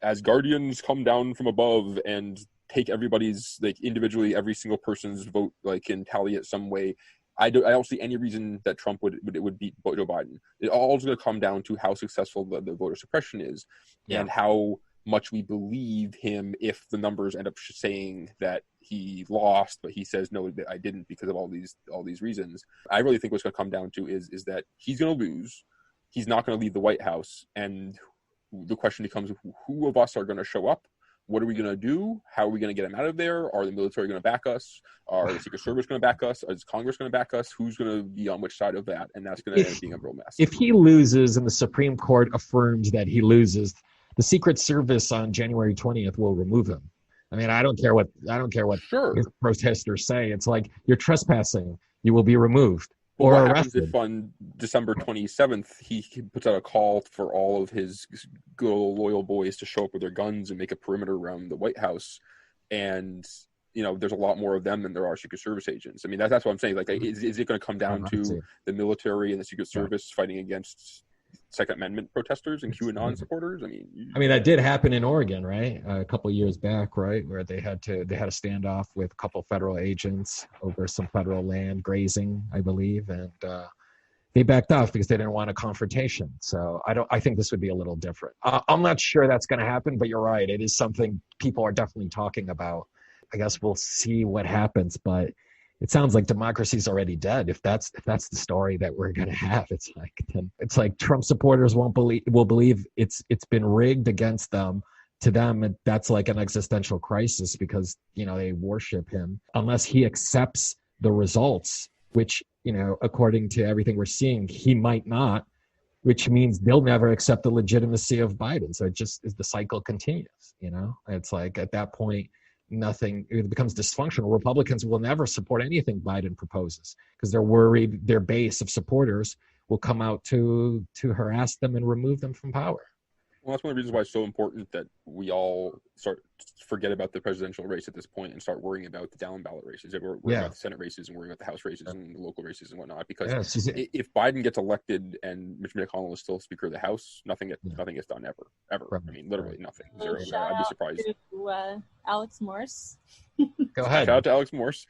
as guardians come down from above and take everybody's like individually every single person's vote like and tally it some way. I don't see any reason that Trump would beat Joe Biden. It all is going to come down to how successful the voter suppression is and how much we believe him if the numbers end up saying that he lost, but he says, no, I didn't because of all these reasons. I really think what's going to come down to is that he's going to lose. He's not going to leave the White House. And the question becomes, who of us are going to show up? What are we going to do? How are we going to get him out of there? Are the military going to back us? Are the Secret Service going to back us? Is Congress going to back us? Who's going to be on which side of that? And that's going to end up being a real mess. If he loses and the Supreme Court affirms that he loses, the Secret Service on January 20th will remove him. I mean, I don't care what his protesters say. It's like, you're trespassing. You will be removed. Well, or what arrested. Happens if on December 27th he puts out a call for all of his good old loyal boys to show up with their guns and make a perimeter around the White House, and there's a lot more of them than there are Secret Service agents. I mean, that's what I'm saying. Like, is it going to come down to the military and the Secret Service fighting against Second Amendment protesters and QAnon supporters? I mean, that did happen in Oregon, right? A couple of years back, right, where they had a standoff with a couple federal agents over some federal land grazing, I believe, and they backed off because they didn't want a confrontation. So I think this would be a little different. I'm not sure that's going to happen, but you're right. It is something people are definitely talking about. I guess we'll see what happens, but it sounds like democracy's already dead. If that's the story that we're going to have, it's like Trump supporters will believe it's been rigged against them. To them, that's like an existential crisis because they worship him. Unless he accepts the results, which according to everything we're seeing, he might not. Which means they'll never accept the legitimacy of Biden. So the cycle continues. It's like at that point, it becomes dysfunctional. Republicans will never support anything Biden proposes because they're worried their base of supporters will come out to harass them and remove them from power. Well, that's one of the reasons why it's so important that we all forget about the presidential race at this point and start worrying about the down ballot races. We're worrying about the Senate races and worrying about the House races and the local races and whatnot. Because if Biden gets elected and Mitch McConnell is still Speaker of the House, nothing gets done ever. Right. I mean, literally nothing. Zero. I'd be surprised. To, Alex Morse. Go ahead. Shout out to Alex Morse.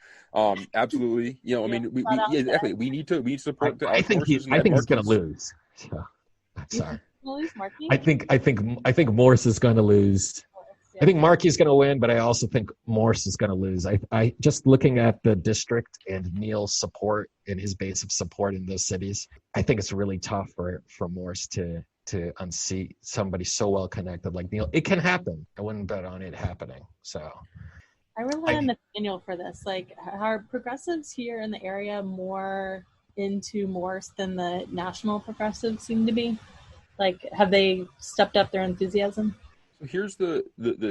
Absolutely. I mean, we need to support. I think he's going to lose. So, I'm sorry. I think Morse is going to lose. I think Markey's going to win, but I also think Morse is going to lose. I just looking at the district and Neil's support and his base of support in those cities, I think it's really tough for Morse to to unseat somebody so well connected like Neil. It can happen. I wouldn't bet on it happening. So I rely on Nathaniel for this. Like, are progressives here in the area more into Morse than the national progressives seem to be? Like, have they stepped up their enthusiasm? So here's the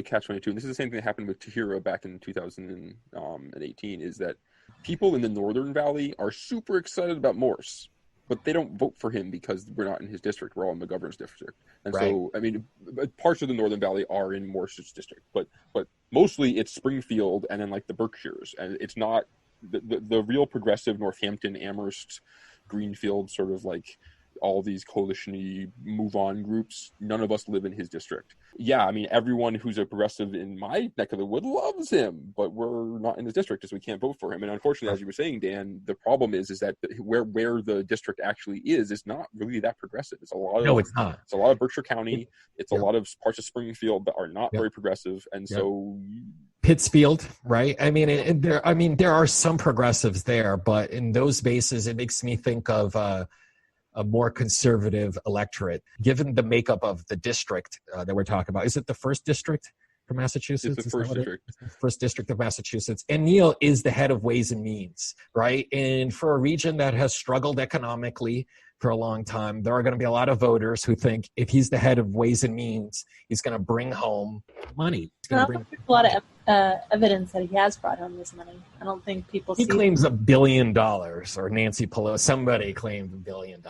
catch-22, and this is the same thing that happened with Tahira back in 2018, is that people in the Northern Valley are super excited about Morse, but they don't vote for him because we're not in his district. We're all in the governor's district. And right. So, I mean, parts of the Northern Valley are in Morse's district, but mostly it's Springfield and then like the Berkshires. And it's not the real progressive Northampton, Amherst, Greenfield sort of like all these coalition-y move-on groups. None of us live in his district. Yeah, I mean, everyone who's a progressive in my neck of the wood loves him, but we're not in his district, so we can't vote for him. And unfortunately, as you were saying, Dan, the problem is that where the district actually is not really that progressive. It's a lot of it's not. It's a lot of Berkshire County. It's a lot of parts of Springfield that are not very progressive, and so Pittsfield, right? I mean, there are some progressives there, but in those bases, it makes me think of a more conservative electorate, given the makeup of the district that we're talking about. Is it the first district for Massachusetts? It's the first district. First district of Massachusetts. And Neil is the head of Ways and Means, right? And for a region that has struggled economically for a long time, there are going to be a lot of voters who think if he's the head of Ways and Means, he's going to bring home money. There's a lot of evidence that he has brought home this money. I don't think people He claims $1 billion, or Nancy Pelosi, somebody claimed $1 billion.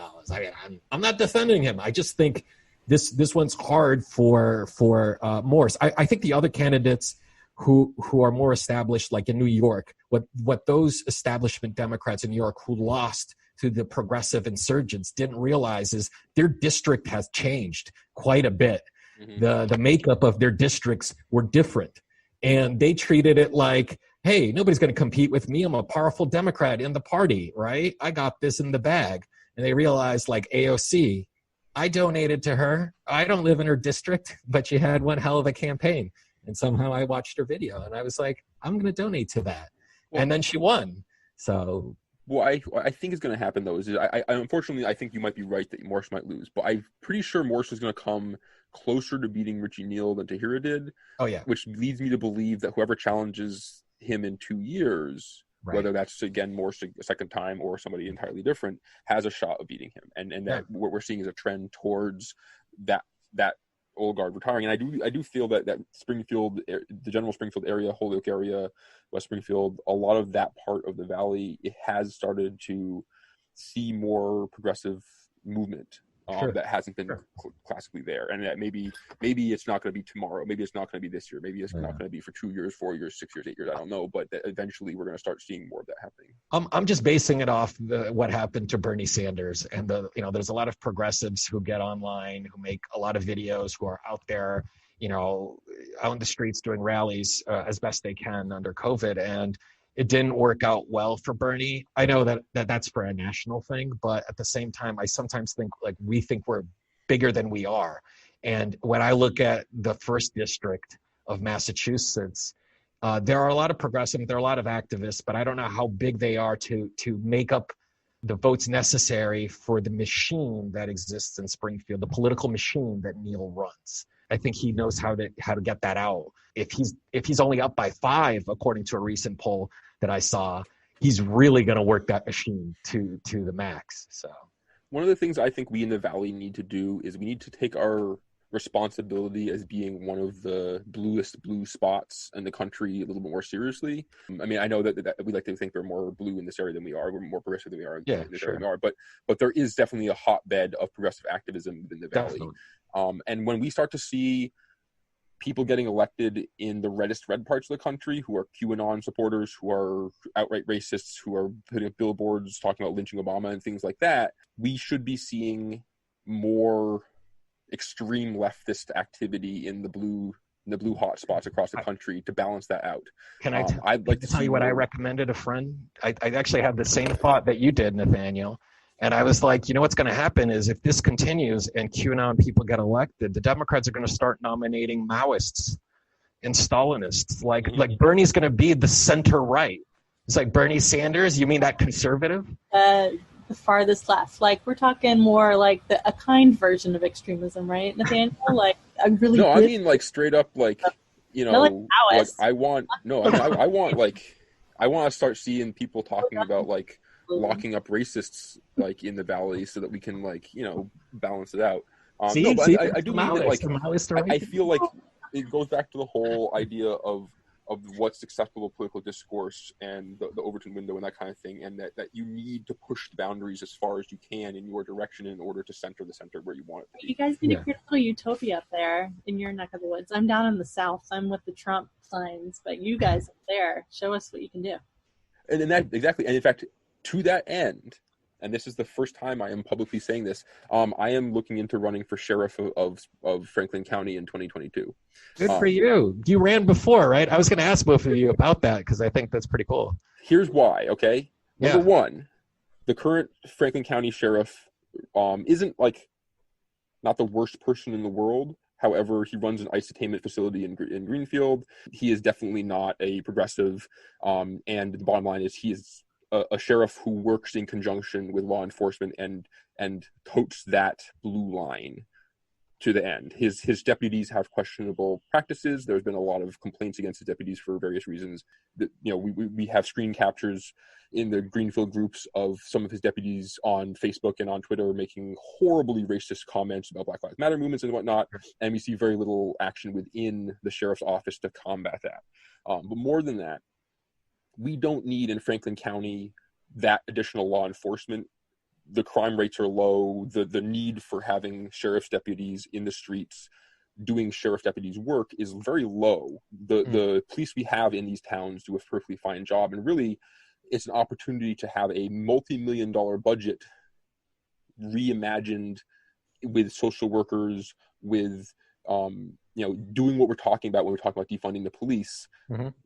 I'm not defending him. I just think this one's hard for Morse. I think the other candidates who are more established, like in New York, what those establishment Democrats in New York who lost to the progressive insurgents didn't realize is their district has changed quite a bit. Mm-hmm. The makeup of their districts were different. And they treated it like, hey, nobody's going to compete with me. I'm a powerful Democrat in the party, right? I got this in the bag. And they realized, like AOC, I donated to her. I don't live in her district, but she had one hell of a campaign. And somehow I watched her video, and I was like, I'm going to donate to that. Well, and then she won. So, what I think is going to happen, though, is I unfortunately, I think you might be right that Morse might lose. But I'm pretty sure Morse is going to come closer to beating Richie Neal than Tahira did. Oh, yeah. Which leads me to believe that whoever challenges him in 2 years, right, whether that's, again, Morse a second time or somebody entirely different, has a shot of beating him. And that what we're seeing is a trend towards that old guard retiring. And I do feel that Springfield, the general Springfield area, Holyoke area, West Springfield, a lot of that part of the valley, it has started to see more progressive movement. That hasn't been classically there, and that maybe it's not going to be tomorrow, maybe it's not going to be this year, maybe it's not going to be for 2 years, 4 years, 6 years, 8 years, I don't know, but eventually we're going to start seeing more of that happening. I'm just basing it off what happened to Bernie Sanders, and there's a lot of progressives who get online, who make a lot of videos, who are out there, out in the streets doing rallies as best they can under COVID, and it didn't work out well for Bernie. I know that's for a national thing, but at the same time, I sometimes think like we think we're bigger than we are. And when I look at the first district of Massachusetts, there are a lot of progressive, there are a lot of activists, but I don't know how big they are to make up the votes necessary for the machine that exists in Springfield, the political machine that Neil runs. I think he knows how to get that out. If he's only up by 5, according to a recent poll that I saw, he's really going to work that machine to the max. So one of the things I think we in the Valley need to do is we need to take our responsibility as being one of the bluest blue spots in the country a little bit more seriously. I mean, I know that we like to think we're more blue in this area than we are. We're more progressive than we are in this area than we are. But there is definitely a hotbed of progressive activism within the Valley. And when we start to see people getting elected in the reddest red parts of the country who are QAnon supporters, who are outright racists, who are putting up billboards talking about lynching Obama and things like that, we should be seeing more extreme leftist activity in the blue hot spots across the country to balance that out. I'd like to tell you what I recommended a friend. I actually had the same thought that you did, Nathaniel. And I was like, what's going to happen is if this continues and QAnon people get elected, the Democrats are going to start nominating Maoists and Stalinists. Like Bernie's going to be the center right. It's like Bernie Sanders. You mean that conservative? the farthest left. Like, we're talking more like a kind version of extremism, right, Nathaniel? Like a really No, I good, mean like straight up, like, you not like know, like Maoist. I want no, I mean I want like I want to start seeing people talking about like locking up racists like in the valley so that we can like, you know, balance it out. No, but I do mean that like I feel like it goes back to the whole idea of what's acceptable political discourse and the Overton window and that kind of thing, and that you need to push the boundaries as far as you can in your direction in order to center the center where you want it to be. You guys need to create a little utopia up there in your neck of the woods. I'm down in the South. I'm with the Trump signs, but you guys up there, show us what you can do. And that exactly, and in fact, to that end, and this is the first time I am publicly saying this, I am looking into running for sheriff of Franklin County in 2022. Good for you. You ran before, right? I was going to ask both of you about that because I think that's pretty cool. Here's why, okay? Number one, the current Franklin County sheriff isn't like not the worst person in the world. However, he runs an ICE detainment facility in Greenfield. He is definitely not a progressive, and the bottom line is he is a sheriff who works in conjunction with law enforcement and totes that blue line to the end. His deputies have questionable practices. There's been a lot of complaints against his deputies for various reasons. That, you know, we have screen captures in the Greenfield groups of some of his deputies on Facebook and on Twitter making horribly racist comments about Black Lives Matter movements and whatnot, and we see very little action within the sheriff's office to combat that. But more than that, we don't need in Franklin County that additional law enforcement. The crime rates are low. The need for having sheriff's deputies in the streets doing sheriff deputies' work is very low. The police we have in these towns do a perfectly fine job, and really it's an opportunity to have a multi-million-dollar budget reimagined with social workers, with you know, doing what we're talking about when we're talking about defunding the police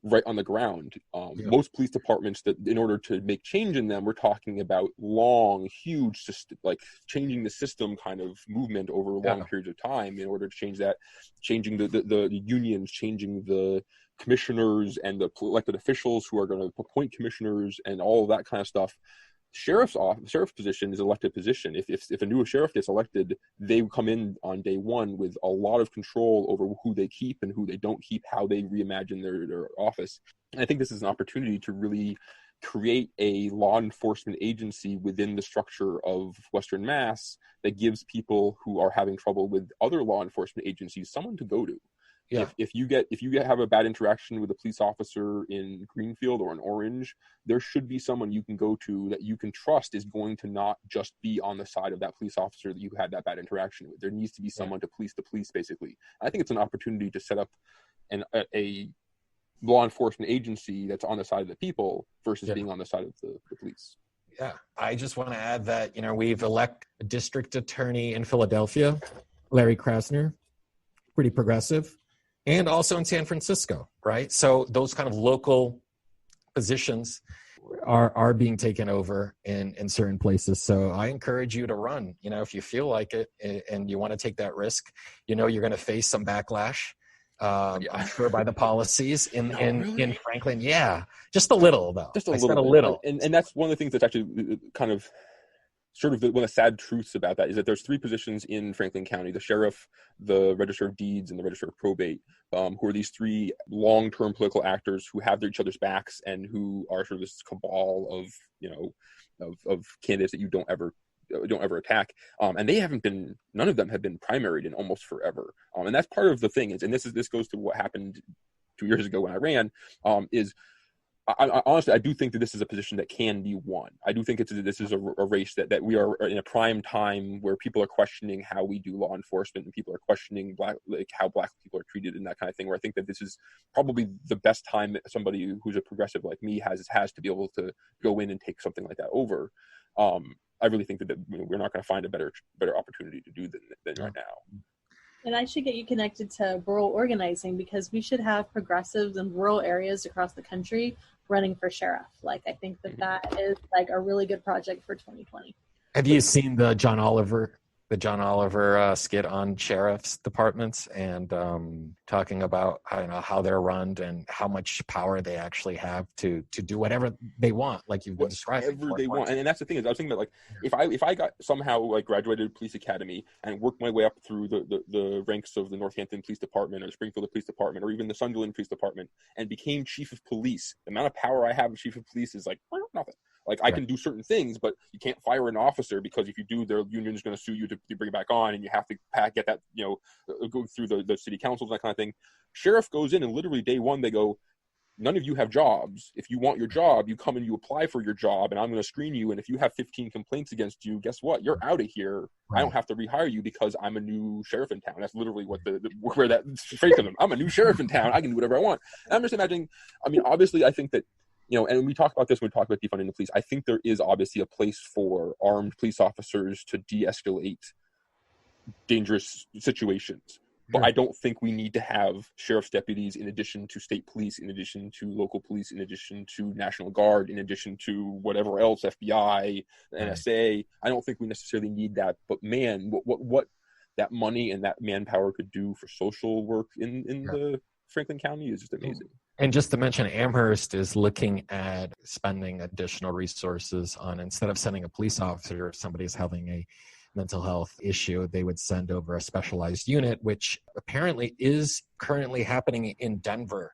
right on the ground. Most police departments, that in order to make change in them, we're talking about long, huge, like changing the system kind of movement over long periods of time in order to change that, changing the unions, changing the commissioners and the elected officials who are going to appoint commissioners and all of that kind of stuff. Sheriff's position is an elected position. If a new sheriff gets elected, they come in on day one with a lot of control over who they keep and who they don't keep, how they reimagine their office. And I think this is an opportunity to really create a law enforcement agency within the structure of Western Mass that gives people who are having trouble with other law enforcement agencies someone to go to. Yeah. If you have a bad interaction with a police officer in Greenfield or in Orange, there should be someone you can go to that you can trust is going to not just be on the side of that police officer that you had that bad interaction with. There needs to be someone to police the police, basically. I think it's an opportunity to set up a law enforcement agency that's on the side of the people versus being on the side of the police. Yeah, I just want to add that, you know, we've elected a district attorney in Philadelphia, Larry Krasner, pretty progressive. And also in San Francisco, right? So those kind of local positions are being taken over in certain places. So I encourage you to run, you know, if you feel like it and you want to take that risk. You know, you're going to face some backlash, I'm sure, by the policies in Franklin. Yeah, just a little, though. Just a little. And that's one of the things that's actually kind of sort of one of the sad truths about that is that there's three positions in Franklin County: the sheriff, the register of deeds, and the register of probate, who are these three long-term political actors who have each other's backs and who are sort of this cabal of, you know, of candidates that you don't ever attack. And none of them have been primaried in almost forever. And that's part of the thing is, and this goes to what happened 2 years ago when I ran, is I honestly, I do think that this is a position that can be won. I do think this is a race that we are in a prime time where people are questioning how we do law enforcement and people are questioning how black people are treated and that kind of thing, where I think that this is probably the best time that somebody who's a progressive like me has to be able to go in and take something like that over. I really think that we're not going to find a better opportunity to do than right now. And I should get you connected to rural organizing, because we should have progressives in rural areas across the country running for sheriff. Like, I think that is like a really good project for 2020. Have you seen the John Oliver the John Oliver skit on sheriff's departments and talking about how they're run and how much power they actually have to do whatever they want, like you've been describing. Whatever they want. And that's the thing is, I was thinking about, like, if I got somehow like graduated police academy and worked my way up through the ranks of the Northampton Police Department or Springfield Police Department or even the Sunderland Police Department and became chief of police, the amount of power I have as chief of police is like, well, nothing. Like, I can do certain things, but you can't fire an officer, because if you do, their union is going to sue you to bring it back on, and you have to get that, go through the city councils, that kind of thing. Sheriff goes in, and literally day one, they go, none of you have jobs. If you want your job, you come and you apply for your job, and I'm going to screen you. And if you have 15 complaints against you, guess what? You're out of here. Right. I don't have to rehire you because I'm a new sheriff in town. That's literally what where that phrase comes from. I'm a new sheriff in town. I can do whatever I want. And I'm just imagining, I mean, obviously, I think that, and we talk about this when we talk about defunding the police. I think there is obviously a place for armed police officers to de-escalate dangerous situations. But I don't think we need to have sheriff's deputies in addition to state police, in addition to local police, in addition to National Guard, in addition to whatever else, FBI, NSA. I don't think we necessarily need that. But man, what that money and that manpower could do for social work in the Franklin County is just amazing. And just to mention, Amherst is looking at spending additional resources on, instead of sending a police officer, if somebody's having a mental health issue, they would send over a specialized unit, which apparently is currently happening in Denver,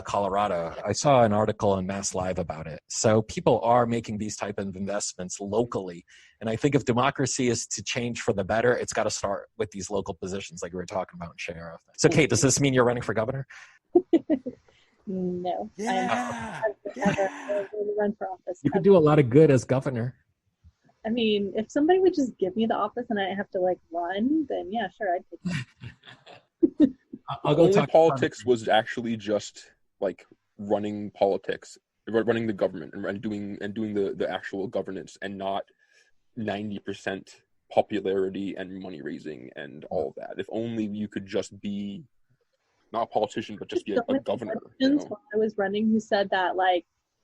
Colorado. I saw an article on Mass Live about it. So people are making these type of investments locally. And I think if democracy is to change for the better, it's got to start with these local positions like we were talking about in sheriff. So Kate, does this mean you're running for governor? No. Yeah. I've never run for office. You could do a lot of good as governor. I mean, if somebody would just give me the office and I have to run, then yeah, sure, I'd take it. I'll go. Only politics was actually just like running politics, running the government, and doing the actual governance, and not 90% popularity and money raising and all of that. If only you could just be not a politician, but just be a governor. While I was running, who said that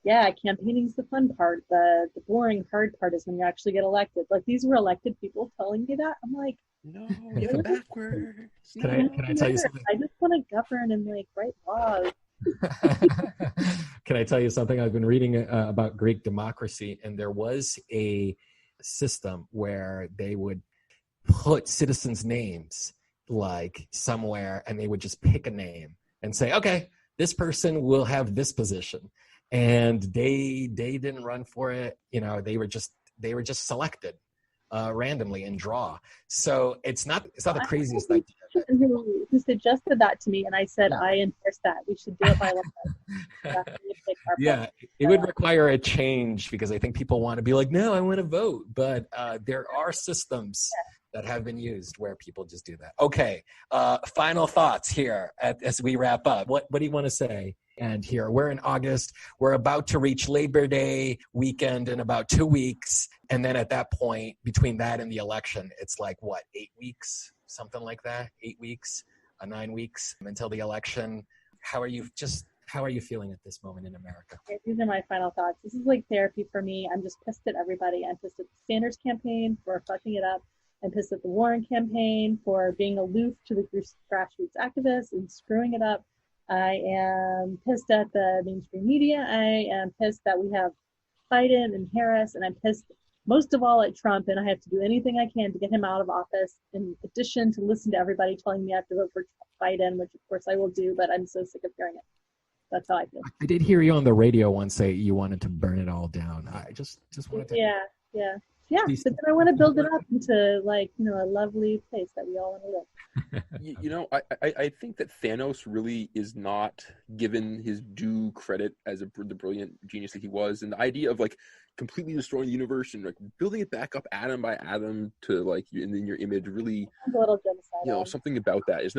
yeah, campaigning's the fun part. The boring, hard part is when you actually get elected. These were elected people telling me that. I'm like, no, you're backwards. Can I tell you something? I just want to govern and write laws. Can I tell you something? I've been reading about Greek democracy, and there was a system where they would put citizens' names somewhere, and they would just pick a name and say, okay, this person will have this position. And they didn't run for it. They were just selected randomly in draw. So it's not the craziest idea. Who suggested that to me, and I said, I endorse that. We should do it by law. Yeah, it would require a change, because I think people want to be like, no, I want to vote. But there are systems that have been used where people just do that. Okay, final thoughts here as we wrap up. What do you want to say? And here, we're in August. We're about to reach Labor Day weekend in about 2 weeks. And then at that point, between that and the election, it's 8 weeks? Something like that? 8 weeks, 9 weeks until the election. How are you feeling at this moment in America? Okay, these are my final thoughts. This is therapy for me. I'm just pissed at everybody. I'm pissed at the Sanders campaign for fucking it up. I'm pissed at the Warren campaign for being aloof to the grassroots activists and screwing it up. I am pissed at the mainstream media. I am pissed that we have Biden and Harris, and I'm pissed most of all at Trump, and I have to do anything I can to get him out of office, in addition to listen to everybody telling me I have to vote for Biden, which of course I will do, but I'm so sick of hearing it. That's how I feel. I did hear you on the radio once say you wanted to burn it all down. I just wanted to... Yeah, but then I want to build it up into a lovely place that we all want to live. I think that Thanos really is not given his due credit as the brilliant genius that he was, and the idea of completely destroying the universe and building it back up atom by atom to in your image really, a little genocide. Something about that is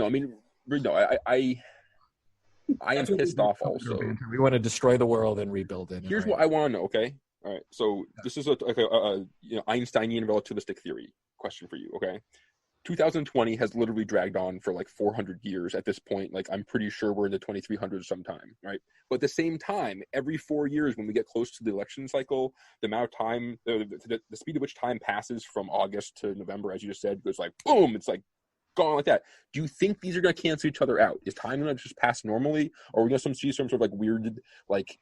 I am pissed off also. We want to destroy the world and rebuild it. Here's what I want to know, okay? All right, so this is a Einsteinian relativistic theory question for you, okay? 2020 has literally dragged on for like 400 years at this point. Like, I'm pretty sure we're in the 2300s sometime, right? But at the same time, every 4 years when we get close to the election cycle, the amount of time, the speed at which time passes from August to November, as you just said, goes like, boom, it's like gone like that. Do you think these are going to cancel each other out? Is time going to just pass normally? Or are we going to see some sort of like weird, like,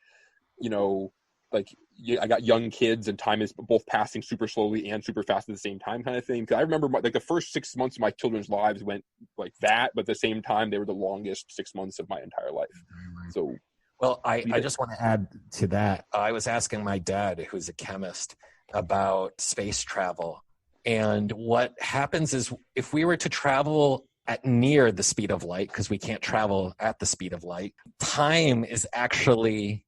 you know, like, yeah, I got young kids and time is both passing super slowly and super fast at the same time kind of thing? Because I remember like the first 6 months of my children's lives went like that, but at the same time, they were the longest 6 months of my entire life. So, well, I just want to add to that. I was asking my dad, who's a chemist, about space travel. And what happens is if we were to travel at near the speed of light, because we can't travel at the speed of light, time is actually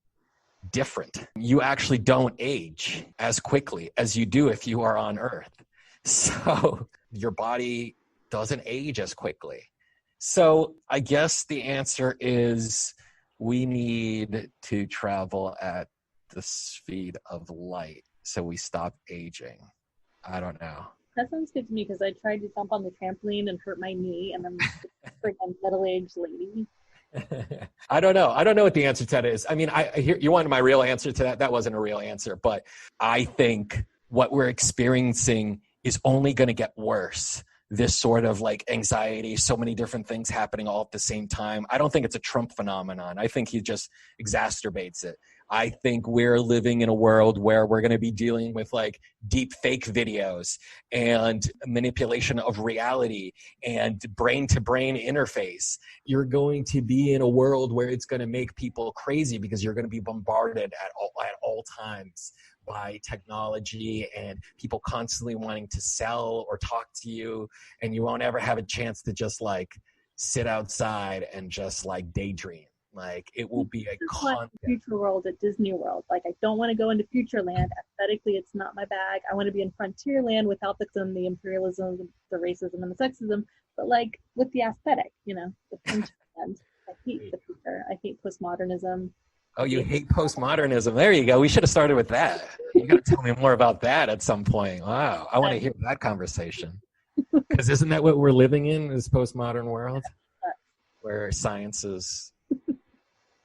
different. You actually don't age as quickly as you do if you are on Earth. So your body doesn't age as quickly. So I guess the answer is we need to travel at the speed of light so we stop aging. I don't know. That sounds good to me because I tried to jump on the trampoline and hurt my knee, and I'm a freaking middle-aged lady. I don't know. I don't know what the answer to that is. I mean, I hear you wanted my real answer to that. That wasn't a real answer, but I think what we're experiencing is only going to get worse. This sort of like anxiety, so many different things happening all at the same time. I don't think it's a Trump phenomenon. I think he just exacerbates it. I think we're living in a world where we're going to be dealing with like deep fake videos and manipulation of reality and brain to brain interface. You're going to be in a world where it's going to make people crazy because you're going to be bombarded at all times by technology and people constantly wanting to sell or talk to you, and you won't ever have a chance to just like sit outside and just like daydream. Like it will be a constant future world at Disney World. Like I don't want to go into Futureland. Aesthetically, it's not my bag. I want to be in Frontierland without the imperialism, the racism, and the sexism, but like with the aesthetic, you know, the Frontierland. I hate the future. I hate postmodernism. Oh, you hate postmodernism. There you go. We should have started with that. You got to tell me more about that at some point. Wow. I want to hear that conversation. Because isn't that what we're living in, this postmodern world? Where science is...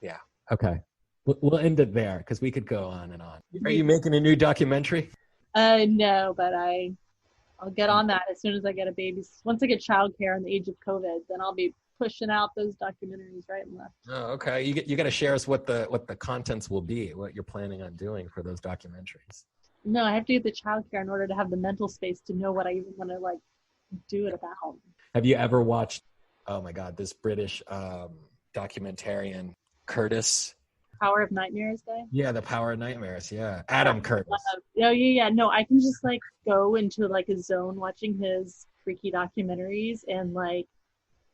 Yeah. Okay. We'll end it there because we could go on and on. Are you making a new documentary? No, but I'll get on that as soon as I get a baby. Once I get childcare in the age of COVID, then I'll be pushing out those documentaries right and left. Oh, okay. You got to share us what the contents will be, what you're planning on doing for those documentaries. No, I have to get the childcare in order to have the mental space to know what I even want to like do it about. Have you ever watched? Oh my God, this British documentarian Curtis. Power of Nightmares guy? Yeah, the Power of Nightmares. Yeah, Adam Curtis. Yeah. No, I can just like go into like a zone watching his freaky documentaries and like.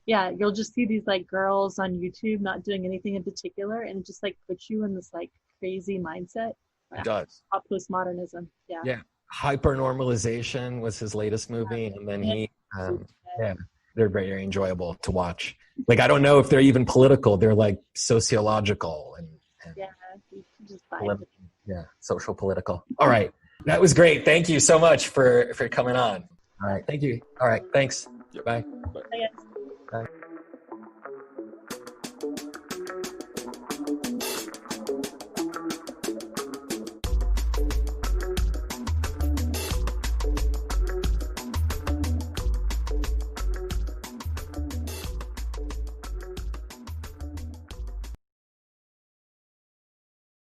Yeah, you'll just see these like girls on YouTube not doing anything in particular, and it just like puts you in this like crazy mindset. It does. Postmodernism. Yeah. Yeah. Hypernormalization was his latest movie, and then they're very enjoyable to watch. Like I don't know if they're even political; they're like sociological and yeah, you just vibe. Yeah, social political. All right, that was great. Thank you so much for coming on. All right, thank you. All right, thanks. Yep. Bye. Bye, guys. Bye.